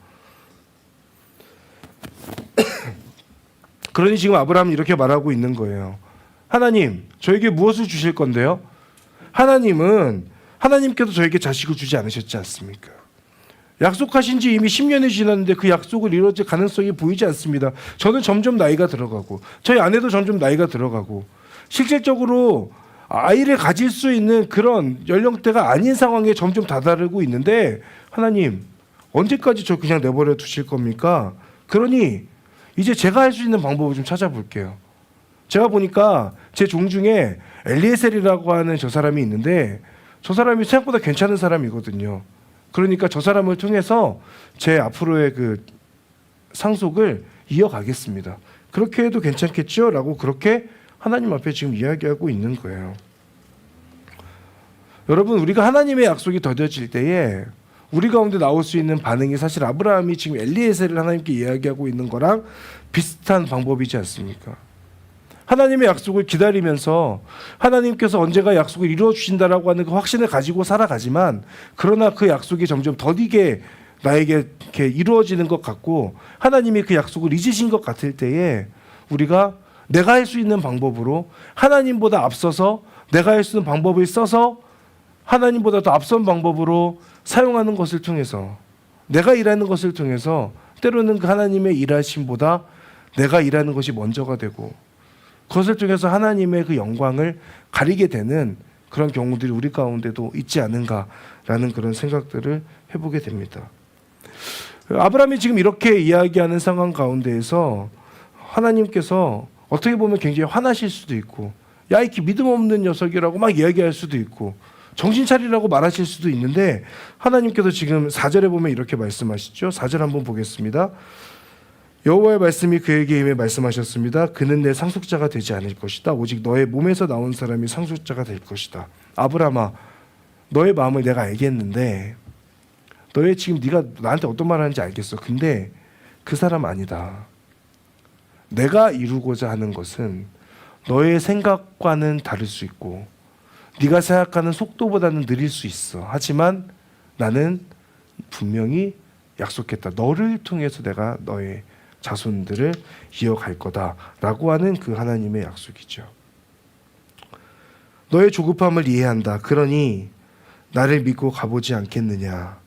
A: 그러니 지금 아브라함은 이렇게 말하고 있는 거예요. 하나님, 저에게 무엇을 주실 건데요? 하나님께서 저에게 자식을 주지 않으셨지 않습니까? 약속하신 지 이미 10년이 지났는데 그 약속을 이루어질 가능성이 보이지 않습니다. 저는 점점 나이가 들어가고 저희 아내도 점점 나이가 들어가고 실질적으로 아이를 가질 수 있는 그런 연령대가 아닌 상황에 점점 다다르고 있는데 하나님 언제까지 저 그냥 내버려 두실 겁니까? 그러니 이제 제가 할 수 있는 방법을 좀 찾아볼게요. 제가 보니까 제 종 중에 엘리에셀이라고 하는 저 사람이 있는데 저 사람이 생각보다 괜찮은 사람이거든요. 그러니까 저 사람을 통해서 제 앞으로의 그 상속을 이어가겠습니다. 그렇게 해도 괜찮겠죠? 라고 그렇게 하나님 앞에 지금 이야기하고 있는 거예요. 여러분, 우리가 하나님의 약속이 더뎌질 때에 우리 가운데 나올 수 있는 반응이 사실 아브라함이 지금 엘리에셀을 하나님께 이야기하고 있는 거랑 비슷한 방법이지 않습니까? 하나님의 약속을 기다리면서 하나님께서 언제가 약속을 이루어 주신다라고 하는 그 확신을 가지고 살아가지만 그러나 그 약속이 점점 더디게 나에게 이렇게 이루어지는 것 같고 하나님이 그 약속을 잊으신 것 같을 때에 우리가 내가 할 수 있는 방법으로 하나님보다 앞서서 내가 할 수 있는 방법을 써서 하나님보다 더 앞선 방법으로 사용하는 것을 통해서 내가 일하는 것을 통해서 때로는 그 하나님의 일하심보다 내가 일하는 것이 먼저가 되고 그것을 통해서 하나님의 그 영광을 가리게 되는 그런 경우들이 우리 가운데도 있지 않은가라는 그런 생각들을 해보게 됩니다. 아브라함이 지금 이렇게 이야기하는 상황 가운데에서 하나님께서 어떻게 보면 굉장히 화나실 수도 있고 야, 이 믿음 없는 녀석이라고 막 이야기할 수도 있고 정신 차리라고 말하실 수도 있는데 하나님께서 지금 4절에 보면 이렇게 말씀하시죠. 4절 한번 보겠습니다. 여호와의 말씀이 그에게 임해 말씀하셨습니다. 그는 내 상속자가 되지 않을 것이다. 오직 너의 몸에서 나온 사람이 상속자가 될 것이다. 아브라함아, 너의 마음을 내가 알겠는데 너의 지금 네가 나한테 어떤 말 하는지 알겠어. 근데 그 사람 아니다. 내가 이루고자 하는 것은 너의 생각과는 다를 수 있고 네가 생각하는 속도보다는 느릴 수 있어. 하지만 나는 분명히 약속했다. 너를 통해서 내가 너의 자손들을 이어갈 거다라고 하는 그 하나님의 약속이죠. 너의 조급함을 이해한다. 그러니 나를 믿고 가보지 않겠느냐.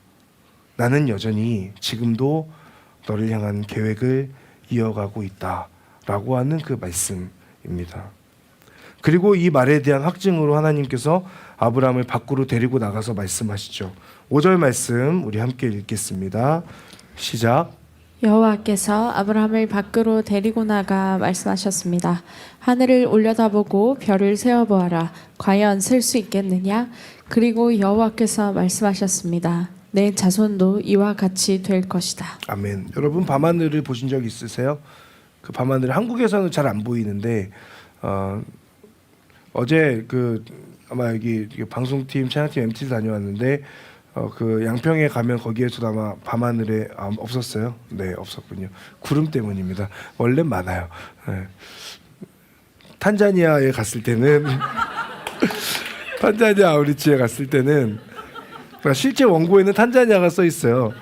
A: 나는 여전히 지금도 너를 향한 계획을 이어가고 있다라고 하는 그 말씀입니다. 그리고 이 말에 대한 확증으로 하나님께서 아브라함을 밖으로 데리고 나가서 말씀하시죠. 5절 말씀 우리 함께 읽겠습니다. 시작.
B: 여호와께서 아브라함을 밖으로 데리고 나가 말씀하셨습니다. 하늘을 올려다보고 별을 세어보아라. 과연 셀 수 있겠느냐? 그리고 여호와께서 말씀하셨습니다. 내 자손도 이와 같이 될 것이다.
A: 아멘. 여러분 밤하늘을 보신 적 있으세요? 그 밤하늘 한국에서는 잘 안 보이는데 어제 그 아마 여기 방송팀 촬영팀 MT 다녀왔는데 그 양평에 가면 거기에서도 아마 밤하늘에 없었어요. 네, 없었군요. 구름 때문입니다. 원래 많아요. 네. 탄자니아에 갔을 때는 탄자니아 아우리치에 갔을 때는 실제 원고에는 탄자니아가 써 있어요.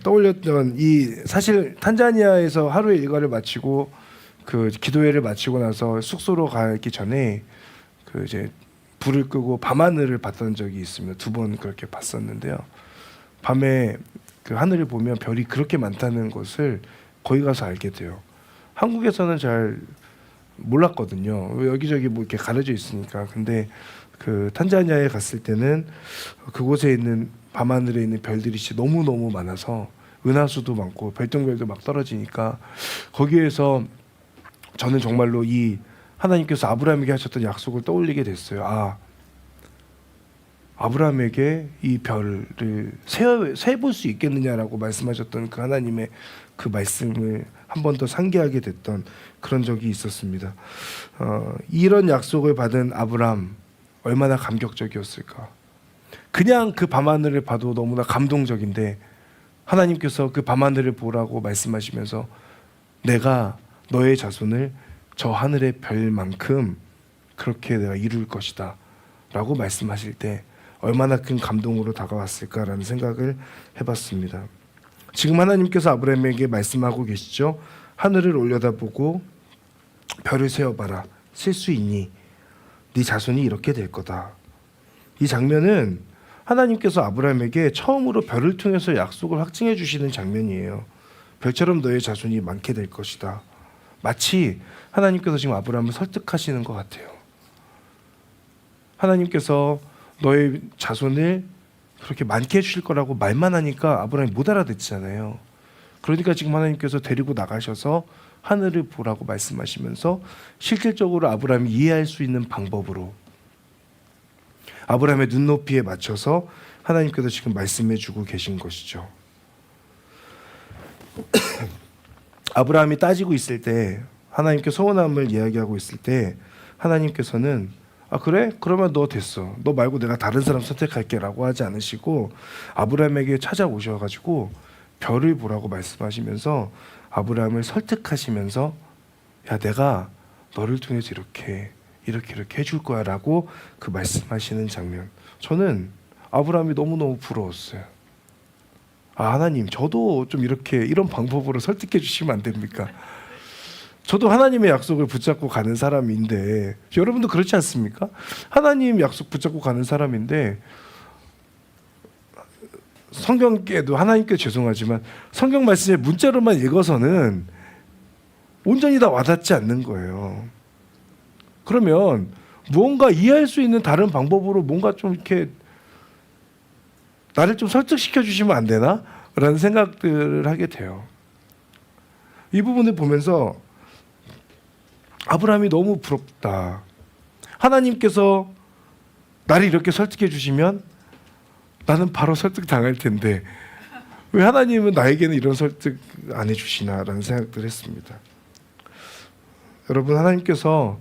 A: 떠올렸던 이 사실 탄자니아에서 하루의 일과를 마치고 그 기도회를 마치고 나서 숙소로 가기 전에 그 이제 불을 끄고 밤하늘을 봤던 적이 있습니다. 2번 그렇게 봤었는데요. 밤에 그 하늘을 보면 별이 그렇게 많다는 것을 거기 가서 알게 돼요. 한국에서는 잘 몰랐거든요. 여기저기 뭐 이렇게 가려져 있으니까. 근데 그 탄자니아에 갔을 때는 그곳에 있는 밤하늘에 있는 별들이 진짜 너무너무 많아서 은하수도 많고 별똥별도 막 떨어지니까 거기에서 저는 정말로 이 하나님께서 아브라함에게 하셨던 약속을 떠올리게 됐어요. 아, 아브라함에게 이 별을 세볼 수 있겠느냐라고 말씀하셨던 그 하나님의 그 말씀을 한 번 더 상기하게 됐던 그런 적이 있었습니다. 이런 약속을 받은 아브라함 얼마나 감격적이었을까. 그냥 그 밤하늘을 봐도 너무나 감동적인데 하나님께서 그 밤하늘을 보라고 말씀하시면서 내가 너의 자손을 저 하늘의 별만큼 그렇게 내가 이룰 것이다 라고 말씀하실 때 얼마나 큰 감동으로 다가왔을까라는 생각을 해봤습니다. 지금 하나님께서 아브라함에게 말씀하고 계시죠. 하늘을 올려다보고 별을 세어봐라. 셀 수 있니? 네 자손이 이렇게 될 거다. 이 장면은 하나님께서 아브라함에게 처음으로 별을 통해서 약속을 확증해 주시는 장면이에요. 별처럼 너의 자손이 많게 될 것이다. 마치 하나님께서 지금 아브라함을 설득하시는 것 같아요. 하나님께서 너의 자손을 그렇게 많게 해주실 거라고 말만 하니까 아브라함이 못 알아듣잖아요. 그러니까 지금 하나님께서 데리고 나가셔서 하늘을 보라고 말씀하시면서 실질적으로 아브라함이 이해할 수 있는 방법으로 아브라함의 눈높이에 맞춰서 하나님께서 지금 말씀해 주고 계신 것이죠. 아브라함이 따지고 있을 때, 하나님께 서운함을 이야기하고 있을 때 하나님께서는 아 그래? 그러면 너 됐어. 너 말고 내가 다른 사람 선택할게 라고 하지 않으시고 아브라함에게 찾아오셔가지고 별을 보라고 말씀하시면서 아브라함을 설득하시면서 야 내가 너를 통해서 이렇게 해줄 거야 라고 그 말씀하시는 장면, 저는 아브라함이 너무너무 부러웠어요. 아 하나님 저도 좀 이런 방법으로 설득해 주시면 안 됩니까? 저도 하나님의 약속을 붙잡고 가는 사람인데, 여러분도 그렇지 않습니까? 하나님 약속 붙잡고 가는 사람인데 성경께도 하나님께 죄송하지만 성경 말씀에 문자로만 읽어서는 온전히 다 와닿지 않는 거예요. 그러면 무언가 이해할 수 있는 다른 방법으로 뭔가 좀 이렇게 나를 좀 설득시켜 주시면 안 되나? 라는 생각들을 하게 돼요. 이 부분을 보면서 아브라함이 너무 부럽다. 하나님께서 나를 이렇게 설득해 주시면 나는 바로 설득당할 텐데 왜 하나님은 나에게는 이런 설득 안 해주시나 라는 생각들을 했습니다. 여러분, 하나님께서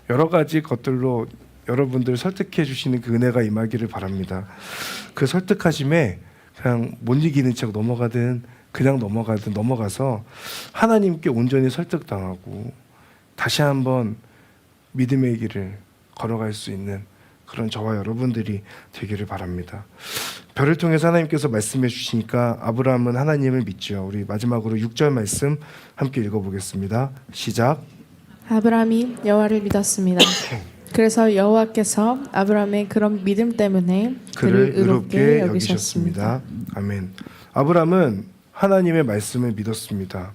A: 여러 가지 것들로 여러분들 설득해 주시는 그 은혜가 임하기를 바랍니다. 그 설득하심에 그냥 못 이기는 척 넘어가든 그냥 넘어가서 하나님께 온전히 설득당하고 다시 한번 믿음의 길을 걸어갈 수 있는 그런 저와 여러분들이 되기를 바랍니다. 별을 통해서 하나님께서 말씀해 주시니까 아브라함은 하나님을 믿죠. 우리 마지막으로 6절 말씀 함께 읽어보겠습니다. 시작.
B: 아브라함이 여호와를 믿었습니다. 그래서 여호와께서 아브라함의 그런 믿음 때문에 그를 의롭게 여기셨습니다.
A: 아멘. 아브라함은 하나님의 말씀을 믿었습니다.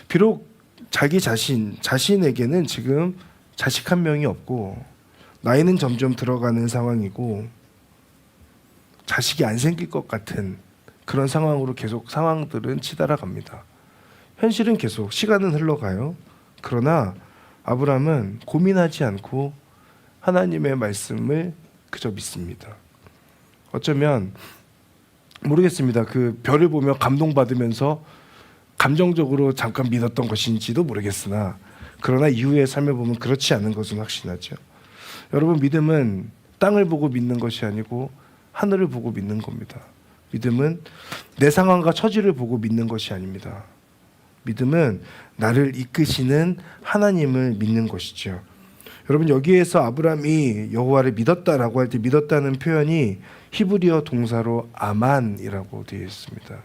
A: 비록 자기 자신에게는 지금 자식 한 명이 없고 나이는 점점 들어가는 상황이고 자식이 안 생길 것 같은 그런 상황으로 계속 상황들은 치달아갑니다. 현실은 계속 시간은 흘러가요. 그러나 아브라함은 고민하지 않고 하나님의 말씀을 그저 믿습니다. 어쩌면 모르겠습니다. 그 별을 보며 감동받으면서 감정적으로 잠깐 믿었던 것인지도 모르겠으나 그러나 이후의 삶을 보면 그렇지 않은 것은 확신하죠. 여러분, 믿음은 땅을 보고 믿는 것이 아니고 하늘을 보고 믿는 겁니다. 믿음은 내 상황과 처지를 보고 믿는 것이 아닙니다. 믿음은 나를 이끄시는 하나님을 믿는 것이죠. 여러분, 여기에서 아브라함이 여호와를 믿었다라고 할 때 믿었다는 표현이 히브리어 동사로 아만이라고 되어 있습니다.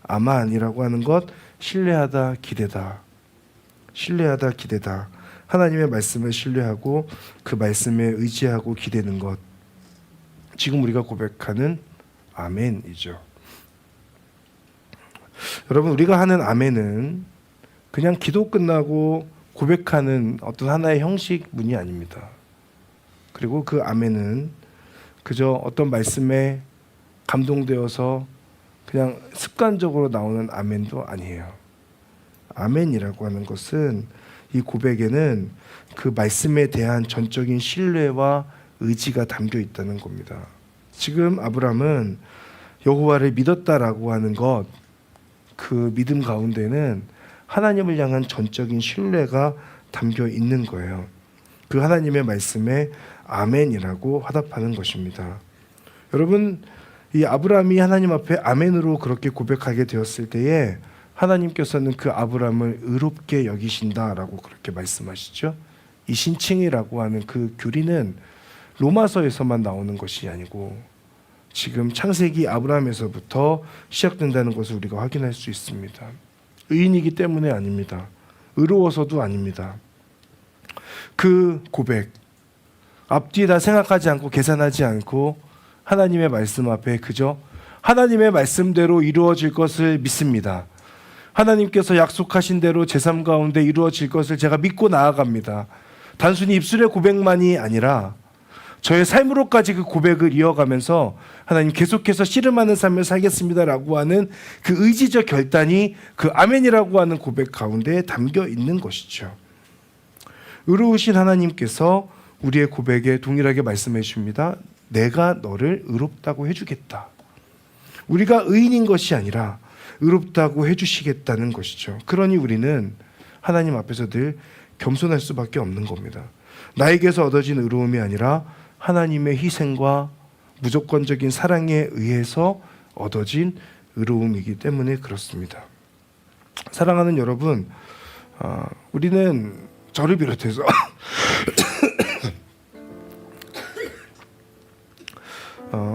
A: 아만이라고 하는 것, 신뢰하다, 기대다. 신뢰하다, 기대다. 하나님의 말씀을 신뢰하고 그 말씀에 의지하고 기대는 것. 지금 우리가 고백하는 아멘이죠. 여러분, 우리가 하는 아멘은 그냥 기도 끝나고 고백하는 어떤 하나의 형식문이 아닙니다. 그리고 그 아멘은 그저 어떤 말씀에 감동되어서 그냥 습관적으로 나오는 아멘도 아니에요. 아멘이라고 하는 것은 이 고백에는 그 말씀에 대한 전적인 신뢰와 의지가 담겨 있다는 겁니다. 지금 아브라함은 여호와를 믿었다라고 하는 것, 그 믿음 가운데는 하나님을 향한 전적인 신뢰가 담겨 있는 거예요. 그 하나님의 말씀에 아멘이라고 화답하는 것입니다. 여러분, 이 아브라함이 하나님 앞에 아멘으로 그렇게 고백하게 되었을 때에 하나님께서는 그 아브라함을 의롭게 여기신다라고 그렇게 말씀하시죠. 이 신칭이라고 하는 그 교리는 로마서에서만 나오는 것이 아니고 지금 창세기 아브라함에서부터 시작된다는 것을 우리가 확인할 수 있습니다. 의인이기 때문에 아닙니다. 의로워서도 아닙니다. 그 고백, 앞뒤 다 생각하지 않고 계산하지 않고 하나님의 말씀 앞에 그저 하나님의 말씀대로 이루어질 것을 믿습니다. 하나님께서 약속하신 대로 제 삶 가운데 이루어질 것을 제가 믿고 나아갑니다. 단순히 입술의 고백만이 아니라 저의 삶으로까지 그 고백을 이어가면서 하나님 계속해서 씨름하는 삶을 살겠습니다라고 하는 그 의지적 결단이 그 아멘이라고 하는 고백 가운데 담겨 있는 것이죠. 의로우신 하나님께서 우리의 고백에 동일하게 말씀해 주십니다. 내가 너를 의롭다고 해주겠다. 우리가 의인인 것이 아니라 의롭다고 해주시겠다는 것이죠. 그러니 우리는 하나님 앞에서 늘 겸손할 수밖에 없는 겁니다. 나에게서 얻어진 의로움이 아니라 하나님의 희생과 무조건적인 사랑에 의해서 얻어진 의로움이기 때문에 그렇습니다. 사랑하는 여러분, 우리는 저를 비롯해서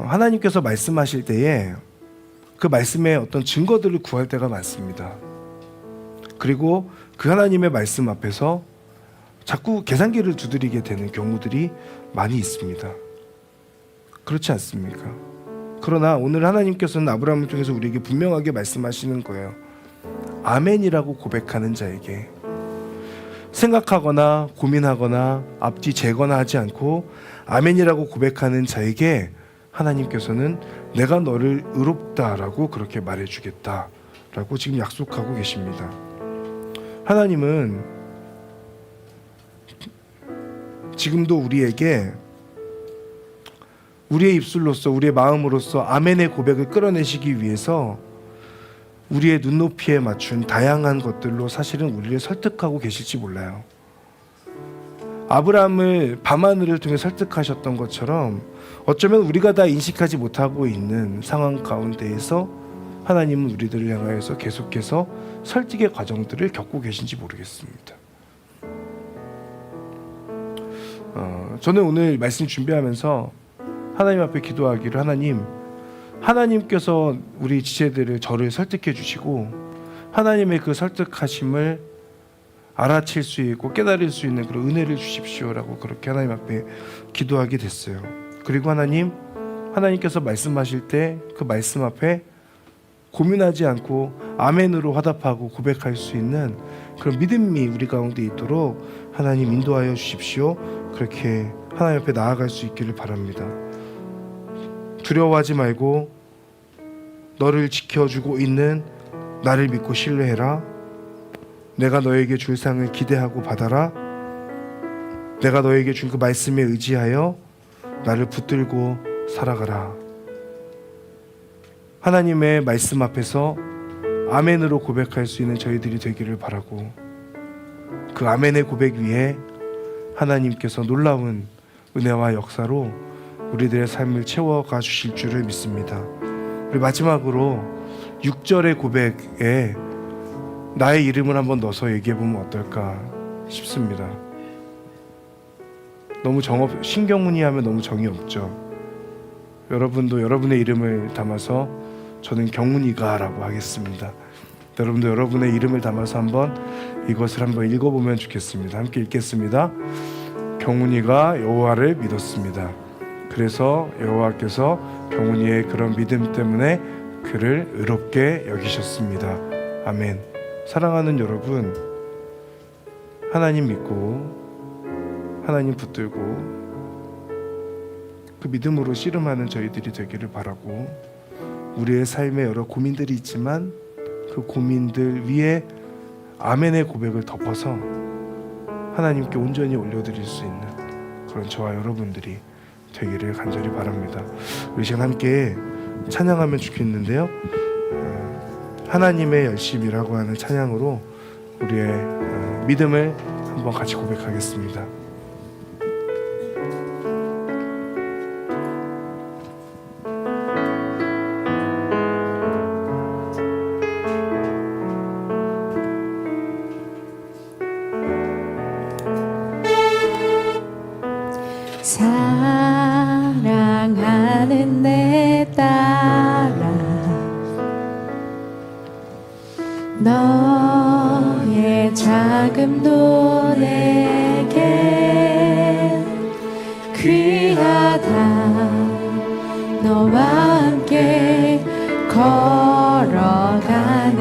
A: 하나님께서 말씀하실 때에 그 말씀의 어떤 증거들을 구할 때가 많습니다. 그리고 그 하나님의 말씀 앞에서 자꾸 계산기를 두드리게 되는 경우들이 많이 있습니다. 그렇지 않습니까? 그러나 오늘 하나님께서는 아브라함을 통해서 우리에게 분명하게 말씀하시는 거예요. 아멘이라고 고백하는 자에게 생각하거나 고민하거나 앞뒤 재거나 하지 않고 아멘이라고 고백하는 자에게 하나님께서는 내가 너를 의롭다라고 그렇게 말해주겠다라고 지금 약속하고 계십니다. 하나님은 지금도 우리에게 우리의 입술로서 우리의 마음으로서 아멘의 고백을 끌어내시기 위해서 우리의 눈높이에 맞춘 다양한 것들로 사실은 우리를 설득하고 계실지 몰라요. 아브라함을 밤하늘을 통해 설득하셨던 것처럼 어쩌면 우리가 다 인식하지 못하고 있는 상황 가운데에서 하나님은 우리들을 향하여서 계속해서 설득의 과정들을 겪고 계신지 모르겠습니다. 저는 오늘 말씀 준비하면서 하나님 앞에 기도하기를 하나님께서 우리 지체들을 저를 설득해 주시고 하나님의 그 설득하심을 알아챌 수 있고 깨달을 수 있는 그런 은혜를 주십시오라고 그렇게 하나님 앞에 기도하게 됐어요. 그리고 하나님께서 말씀하실 때 그 말씀 앞에 고민하지 않고 아멘으로 화답하고 고백할 수 있는 그런 믿음이 우리 가운데 있도록 하나님 인도하여 주십시오. 그렇게 하나님 앞에 나아갈 수 있기를 바랍니다. 두려워하지 말고 너를 지켜주고 있는 나를 믿고 신뢰해라. 내가 너에게 줄 상을 기대하고 받아라. 내가 너에게 준 그 말씀에 의지하여 나를 붙들고 살아가라. 하나님의 말씀 앞에서 아멘으로 고백할 수 있는 저희들이 되기를 바라고 그 아멘의 고백 위에 하나님께서 놀라운 은혜와 역사로 우리들의 삶을 채워가 주실 줄을 믿습니다. 우리 마지막으로 6절의 고백에 나의 이름을 한번 넣어서 얘기해보면 어떨까 싶습니다. 너무 신경문의 하면 너무 정이 없죠. 여러분도 여러분의 이름을 담아서 저는 경훈이가 라고 하겠습니다. 여러분도 여러분의 이름을 담아서 한번 이것을 한번 읽어보면 좋겠습니다. 함께 읽겠습니다. 경훈이가 여호와를 믿었습니다. 그래서 여호와께서 경훈이의 그런 믿음 때문에 그를 의롭게 여기셨습니다. 아멘. 사랑하는 여러분, 하나님 믿고 하나님 붙들고 그 믿음으로 씨름하는 저희들이 되기를 바라고 우리의 삶에 여러 고민들이 있지만 그 고민들 위에 아멘의 고백을 덮어서 하나님께 온전히 올려드릴 수 있는 그런 저와 여러분들이 되기를 간절히 바랍니다. 우리 시간 함께 찬양하면 좋겠는데요. 하나님의 열심이라고 하는 찬양으로 우리의 믿음을 한번 같이 고백하겠습니다.
B: 사랑하는 내 딸아, 너의 자금도 내게 귀하다. 걸어가는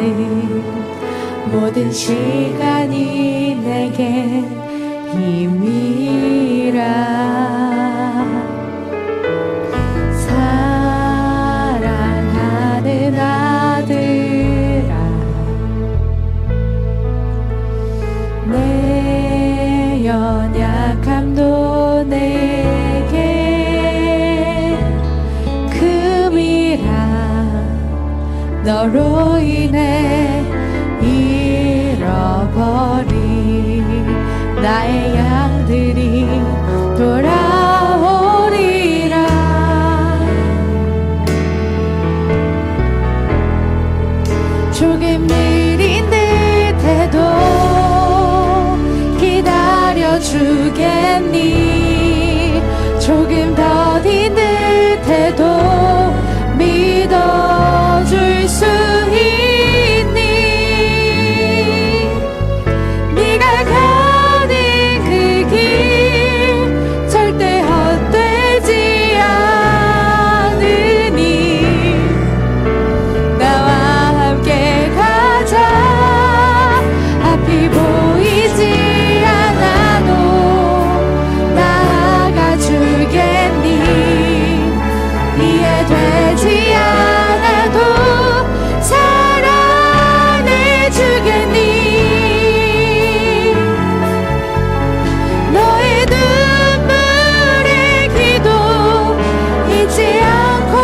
B: 모든 시간이 내게 힘이라. 사랑하는 아들아, 내 연약함도 내게 금이라. 너로 인해 잃어버린 나의 양들이 돌아오리라. 조금 느린 듯해도 기다려주겠니? 조금 더딘 듯해도 믿어줄 수 있니? 네가 가는 그 길 절대 헛되지 않으니 나와 함께 가자. 앞이 보이지 않아도 나아가 주겠니? 이해되지 않아도 사랑해 주겠니? 너의 눈물의 기도 잊지 않고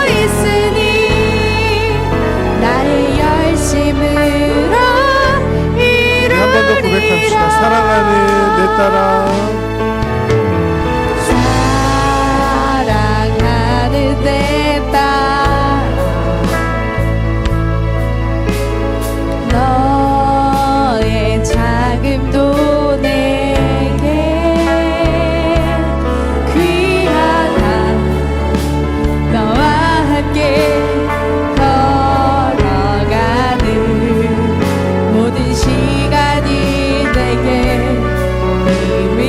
B: 있으니 나의 열심으로
A: 한 번 더 고백합시다.
B: 이루리라.
A: 사랑하는 내 딸아,
B: 사랑하는 내 딸아, 너의 자금도 내게 귀하다. 너와 함께 걸어가는 모든 시간이 내게 힘이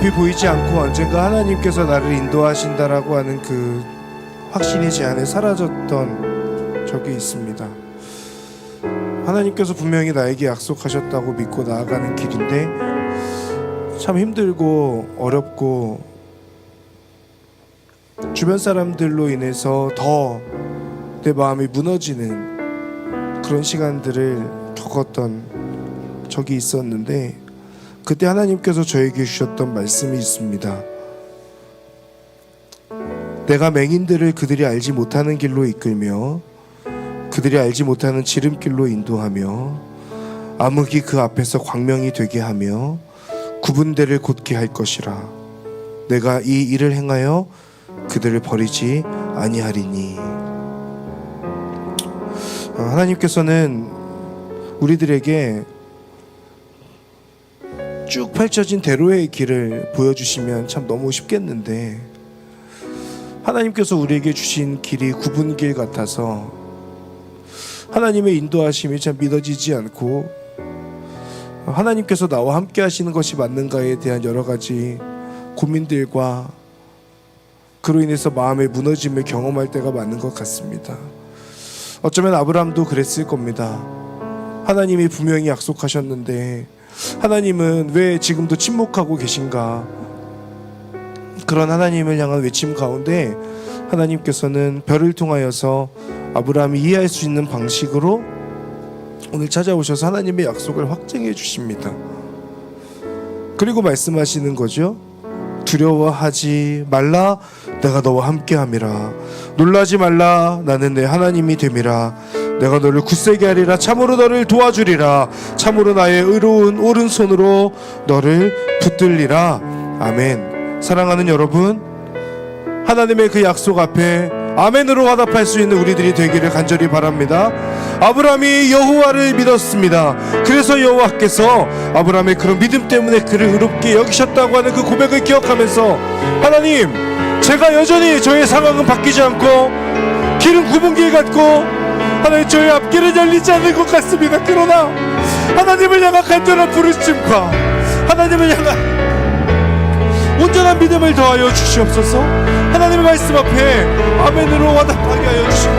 A: 앞이 보이지 않고 언젠가 하나님께서 나를 인도하신다라고 하는 그 확신이 제 안에 사라졌던 적이 있습니다. 하나님께서 분명히 나에게 약속하셨다고 믿고 나아가는 길인데 참 힘들고 어렵고 주변 사람들로 인해서 더 내 마음이 무너지는 그런 시간들을 겪었던 적이 있었는데, 그때 하나님께서 저에게 주셨던 말씀이 있습니다. 내가 맹인들을 그들이 알지 못하는 길로 이끌며 그들이 알지 못하는 지름길로 인도하며 암흑이 그 앞에서 광명이 되게 하며 구분대를 곧게 할 것이라. 내가 이 일을 행하여 그들을 버리지 아니하리니. 하나님께서는 우리들에게 쭉 펼쳐진 대로의 길을 보여주시면 참 너무 쉽겠는데, 하나님께서 우리에게 주신 길이 구분길 같아서 하나님의 인도하심이 참 믿어지지 않고, 하나님께서 나와 함께 하시는 것이 맞는가에 대한 여러 가지 고민들과 그로 인해서 마음의 무너짐을 경험할 때가 많은 것 같습니다. 어쩌면 아브라함도 그랬을 겁니다. 하나님이 분명히 약속하셨는데 하나님은 왜 지금도 침묵하고 계신가? 그런 하나님을 향한 외침 가운데 하나님께서는 별을 통하여서 아브라함이 이해할 수 있는 방식으로 오늘 찾아오셔서 하나님의 약속을 확증해 주십니다. 그리고 말씀하시는 거죠. 두려워하지 말라, 내가 너와 함께함이라. 놀라지 말라, 나는 내 하나님이 됨이라. 내가 너를 굳세게 하리라. 참으로 너를 도와주리라. 참으로 나의 의로운 오른손으로 너를 붙들리라. 아멘. 사랑하는 여러분, 하나님의 그 약속 앞에 아멘으로 화답할 수 있는 우리들이 되기를 간절히 바랍니다. 아브라함이 여호와를 믿었습니다. 그래서 여호와께서 아브라함의 그런 믿음 때문에 그를 의롭게 여기셨다고 하는 그 고백을 기억하면서, 하나님, 제가 여전히 저의 상황은 바뀌지 않고 길은 구분길 같고 하나님 저의 앞길은 열리지 않는 것 같습니다. 그러나 하나님을 향한 간절한 부르심과 하나님을 향한 온전한 믿음을 더하여 주시옵소서. 하나님의 말씀 앞에 아멘으로 화답하게 하여 주시고,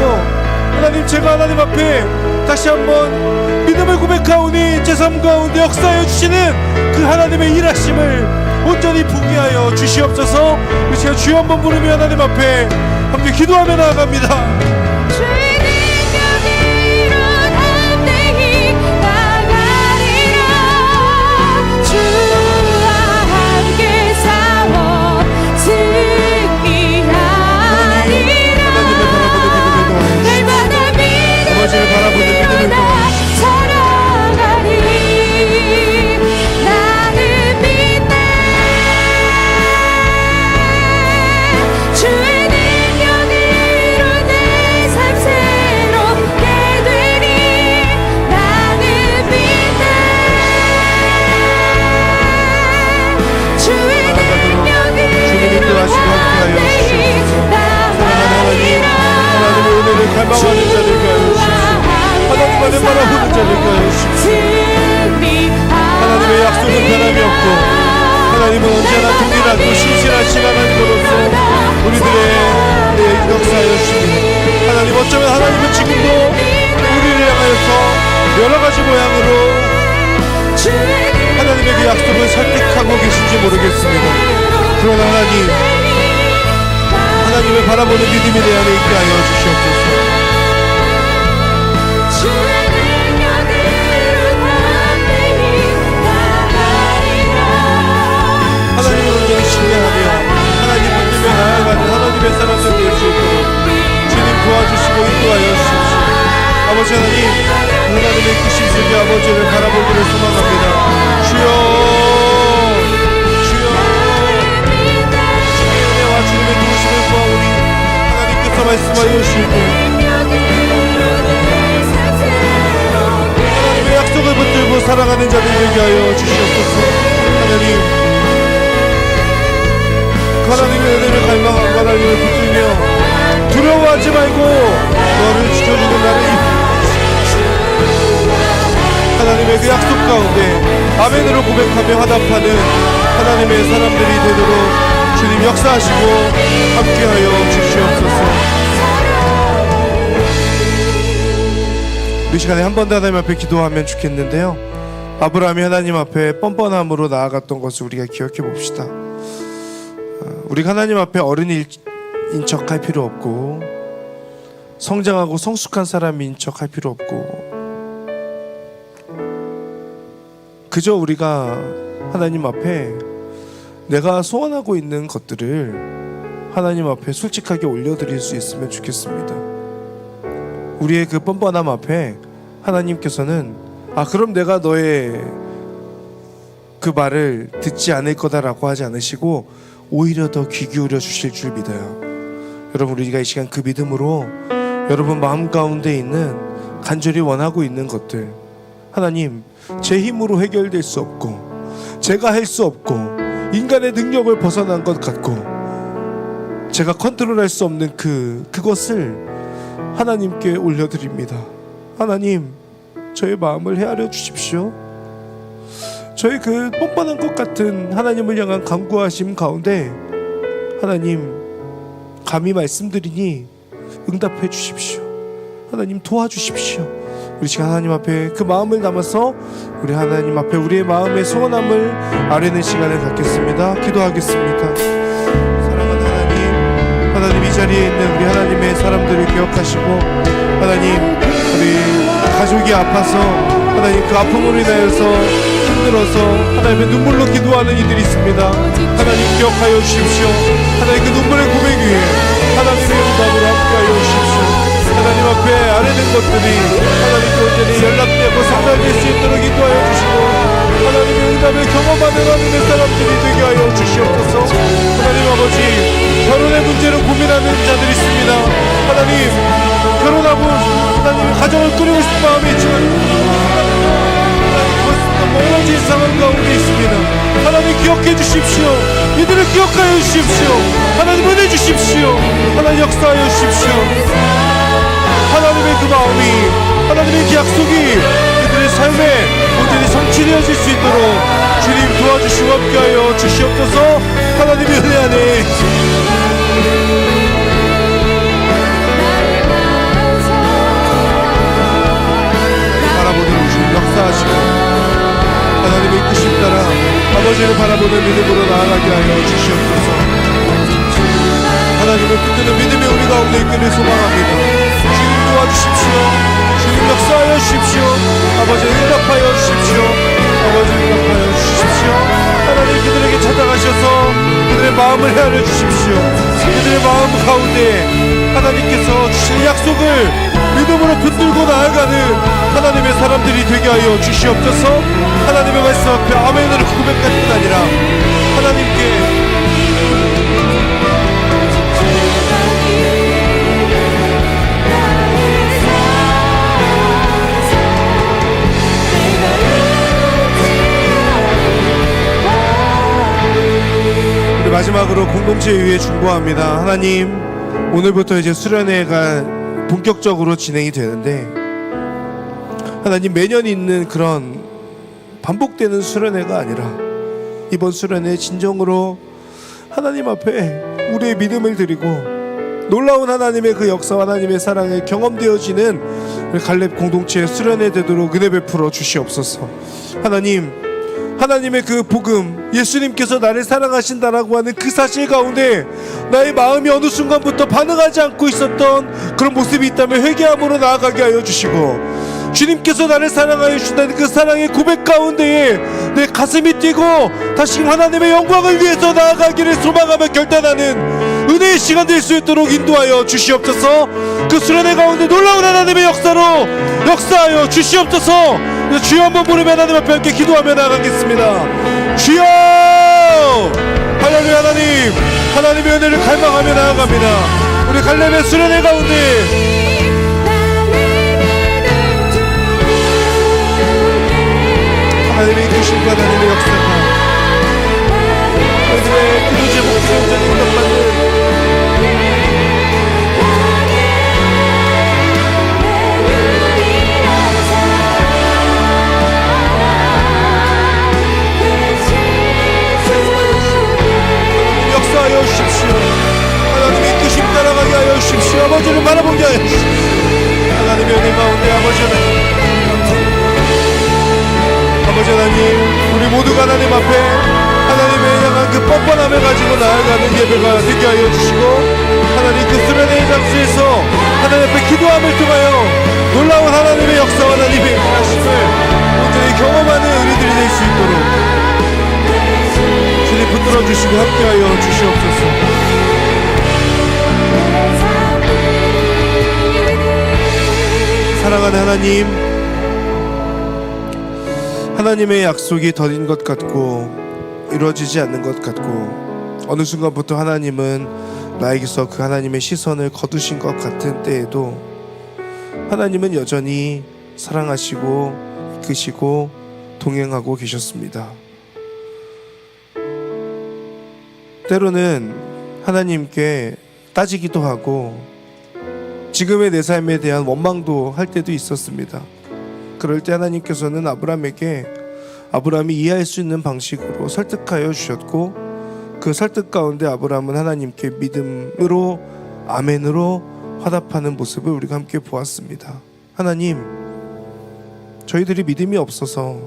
A: 하나님, 제가 하나님 앞에 다시 한번 믿음을 고백하오니 제 삶 가운데 역사하여 주시는 그 하나님의 일하심을 온전히 보게 하여 주시옵소서. 우리 제가 주여 한번 부르며 하나님 앞에 함께 기도하며 나아갑니다. 아버지를 바라보는 믿음을
C: 살아가리. 나는 믿네. 주의 능력으로 내 삶 새롭게 되리. 나는 믿네. 주의 능력으로
A: 인도하시고 함께하여 주시옵소서. 하나님의 은혜를 갈망하는 자들과 하나님 안에 바라보는 자들과 하나님의 약속은 변함이 없고 하나님은 언제나 동일하고 신실하신 하나님으로서 우리들의 역사하여 주십니다. 하나님, 어쩌면 하나님은 지금도 우리를 향하여서 여러 가지 모양으로 하나님의 그 약속을 설득하고 계신지 모르겠습니다. 그러나 하나님을 바라보는 믿음이 내 안에 있게 하여 주시옵소서. 하나님을 온전히 신뢰하며 하나님 믿으며 나아가는 하나님의 사람들 될 수 있도록 주님 도와주시고 인도하여 주십시오. 아버지 하나님의 크신 세계 아버지를 바라보기를 소망합니다. 주여, 주님의 은혜와 주님의 도우심을 구하오니 하나님께서 말씀하여 주시고 하나님의 약속을 붙들고 살아가는 자들 되게 하여 주시옵소서. 하나님의 은혜를 갈망하고 하나님을 붙들며 두려워하지 말고 너를 지켜주는 나를 하나님의 그 약속 가운데 아멘으로 고백하며 화답하는 하나님의 사람들이 되도록 주님 역사하시고 함께하여 주시옵소서. 이 시간에 한 번 더 하나님 앞에 기도하면 좋겠는데요, 아브라함이 하나님 앞에 뻔뻔함으로 나아갔던 것을 우리가 기억해 봅시다. 우리가 하나님 앞에 어른인 척할 필요 없고, 성장하고 성숙한 사람인 척할 필요 없고, 그저 우리가 하나님 앞에 내가 소원하고 있는 것들을 하나님 앞에 솔직하게 올려드릴 수 있으면 좋겠습니다. 우리의 그 뻔뻔함 앞에 하나님께서는 그럼 내가 너의 그 말을 듣지 않을 거다라고 하지 않으시고 오히려 더 귀 기울여 주실 줄 믿어요. 여러분, 우리가 이 시간 그 믿음으로 여러분 마음 가운데 있는 간절히 원하고 있는 것들, 하나님, 제 힘으로 해결될 수 없고 제가 할 수 없고 인간의 능력을 벗어난 것 같고 제가 컨트롤할 수 없는 그것을 하나님께 올려드립니다. 하나님, 저의 마음을 헤아려 주십시오. 저의 그 뻔뻔한 것 같은 하나님을 향한 간구하심 가운데 하나님, 감히 말씀드리니 응답해 주십시오. 하나님, 도와주십시오. 우리 시간 하나님 앞에 그 마음을 담아서 우리 하나님 앞에 우리의 마음의 소원함을 아뢰는 시간을 갖겠습니다. 기도하겠습니다. 사랑하는 하나님, 하나님 이 자리에 있는 우리 하나님의 사람들을 기억하시고, 하나님, 우리 가족이 아파서 하나님 그 아픔으로 인하여서 힘들어서 하나님의 눈물로 기도하는 이들이 있습니다. 하나님 기억하여 주십시오. 하나님 그 눈물의 고백 위에 하나님의 응답으로 함께하여 주십시오. 하나님 앞에 아뢰는 것들이 하나님께 온전히 연락되고 상달될 수 있도록 인도하여 주시고, 하나님의 응답을 경험하는 하나님의 사람들이 되게 하여 주시옵소서. 하나님 아버지, 결혼의 문제로 고민하는 자들이 있습니다. 하나님, 결혼하고 하나님 가정을 꾸리고 싶은 마음이 있지만 멀어진 상황 가운데 있습니다. 하나님 기억해 주십시오. 이들을 기억하여 주십시오. 하나님 은혜 주십시오. 하나님 역사하여 주십시오. 하나님의 그 마음이, 하나님의 그 약속이 그들의 삶에 온전히 성취되어질 수 있도록 주님 도와주시고 함께하여 주시옵소서. 하나님의 은혜 안에 바라보는 주님 역사하시고, 하나님의 이끄심 따라 아버지를 바라보는 믿음으로 나아가게 하여 주시옵소서. 하나님을 붙드는 믿음이 우리 가운데 있기를 소망합니다. 주님 도와주십시오. 주님 역사하여 주십시오. 아버지 응답하여 주십시오. 아버지 응답하여 주십시오. 하나님 그들에게 찾아가셔서 그들의 마음을 헤아려 주십시오. 그들의 마음 가운데 하나님께서 주신 약속을 믿음으로 붙들고 나아가는 하나님의 사람들이 되게 하여 주시옵소서. 하나님의 말씀 앞에 아멘으로 고백할 뿐 아니라 하나님께 우리 마지막으로 공동체에 의해 중보합니다. 하나님, 오늘부터 이제 수련회가 본격적으로 진행이 되는데, 하나님 매년 있는 그런 반복되는 수련회가 아니라 이번 수련회 진정으로 하나님 앞에 우리의 믿음을 드리고 놀라운 하나님의 그 역사와 하나님의 사랑에 경험되어지는 우리 갈렙 공동체의 수련회 되도록 은혜 베풀어 주시옵소서. 하나님, 하나님의 그 복음, 예수님께서 나를 사랑하신다라고 하는 그 사실 가운데 나의 마음이 어느 순간부터 반응하지 않고 있었던 그런 모습이 있다면 회개함으로 나아가게 하여 주시고, 주님께서 나를 사랑하여 주신다는 그 사랑의 고백 가운데에 내 가슴이 뛰고 다시 하나님의 영광을 위해서 나아가기를 소망하며 결단하는 은혜의 시간 될 수 있도록 인도하여 주시옵소서. 그 수련회 가운데 놀라운 하나님의 역사로 역사하여 주시옵소서. 주여 한번 부르며 하나님 앞에 함께 기도하며 나아가겠습니다. 주여! 할렐루야. 하나님, 하나님의 은혜를 갈망하며 나아갑니다. 우리 갈렙의 수련회 가운데 하나님의 이끄심과 하나님의 역사가 그들의 기도 제목들이 온전히 응답받는 모두가 하나님 앞에 하나님의 향한 그 뻔뻔함을 가지고 나아가는 예배가 되게 하여 주시고, 하나님 그 수련회의 장소에서 하나님 앞에 기도함을 통하여 놀라운 하나님의 역사와 하나님의 하심을 온전히 경험하는 우리들이 될 수 있도록 주님 붙들어 주시고 함께하여 주시옵소서. 사랑하는 하나님, 하나님의 약속이 더딘 것 같고 이루어지지 않는 것 같고 어느 순간부터 하나님은 나에게서 그 하나님의 시선을 거두신 것 같은 때에도 하나님은 여전히 사랑하시고 이끄시고 동행하고 계셨습니다. 때로는 하나님께 따지기도 하고 지금의 내 삶에 대한 원망도 할 때도 있었습니다. 그럴 때 하나님께서는 아브라함이 이해할 수 있는 방식으로 설득하여 주셨고, 그 설득 가운데 아브라함은 하나님께 믿음으로 아멘으로 화답하는 모습을 우리가 함께 보았습니다. 하나님, 저희들이 믿음이 없어서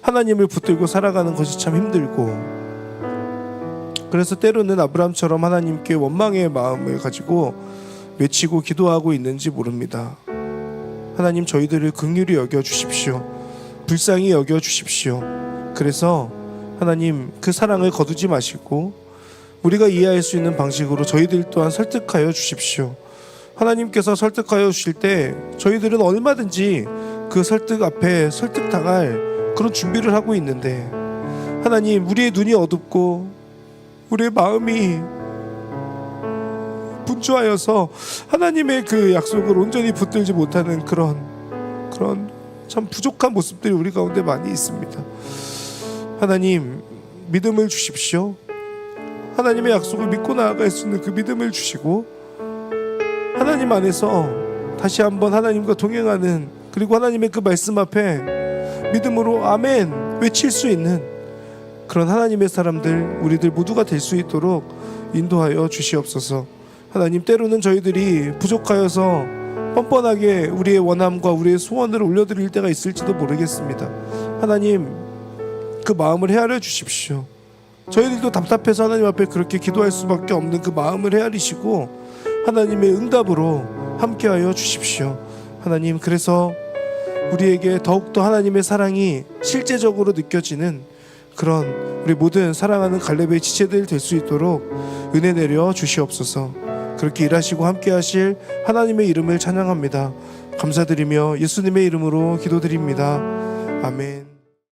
A: 하나님을 붙들고 살아가는 것이 참 힘들고, 그래서 때로는 아브라함처럼 하나님께 원망의 마음을 가지고 외치고 기도하고 있는지 모릅니다. 하나님, 저희들을 긍휼히 여겨 주십시오. 불쌍히 여겨 주십시오. 그래서 하나님, 그 사랑을 거두지 마시고 우리가 이해할 수 있는 방식으로 저희들 또한 설득하여 주십시오. 하나님께서 설득하여 주실 때 저희들은 얼마든지 그 설득 앞에 설득당할 그런 준비를 하고 있는데, 하나님, 우리의 눈이 어둡고 우리의 마음이 분주하여서 하나님의 그 약속을 온전히 붙들지 못하는 그런 참 부족한 모습들이 우리 가운데 많이 있습니다. 하나님, 믿음을 주십시오. 하나님의 약속을 믿고 나아갈 수 있는 그 믿음을 주시고, 하나님 안에서 다시 한번 하나님과 동행하는, 그리고 하나님의 그 말씀 앞에 믿음으로 아멘 외칠 수 있는 그런 하나님의 사람들, 우리들 모두가 될 수 있도록 인도하여 주시옵소서. 하나님, 때로는 저희들이 부족하여서 뻔뻔하게 우리의 원함과 우리의 소원을 올려드릴 때가 있을지도 모르겠습니다. 하나님, 그 마음을 헤아려 주십시오. 저희들도 답답해서 하나님 앞에 그렇게 기도할 수밖에 없는 그 마음을 헤아리시고 하나님의 응답으로 함께하여 주십시오. 하나님, 그래서 우리에게 더욱더 하나님의 사랑이 실제적으로 느껴지는 그런 우리 모든 사랑하는 갈렙의 지체들 될 수 있도록 은혜 내려 주시옵소서. 그렇게 일하시고 함께 하실 하나님의 이름을 찬양합니다. 감사드리며 예수님의 이름으로 기도드립니다. 아멘.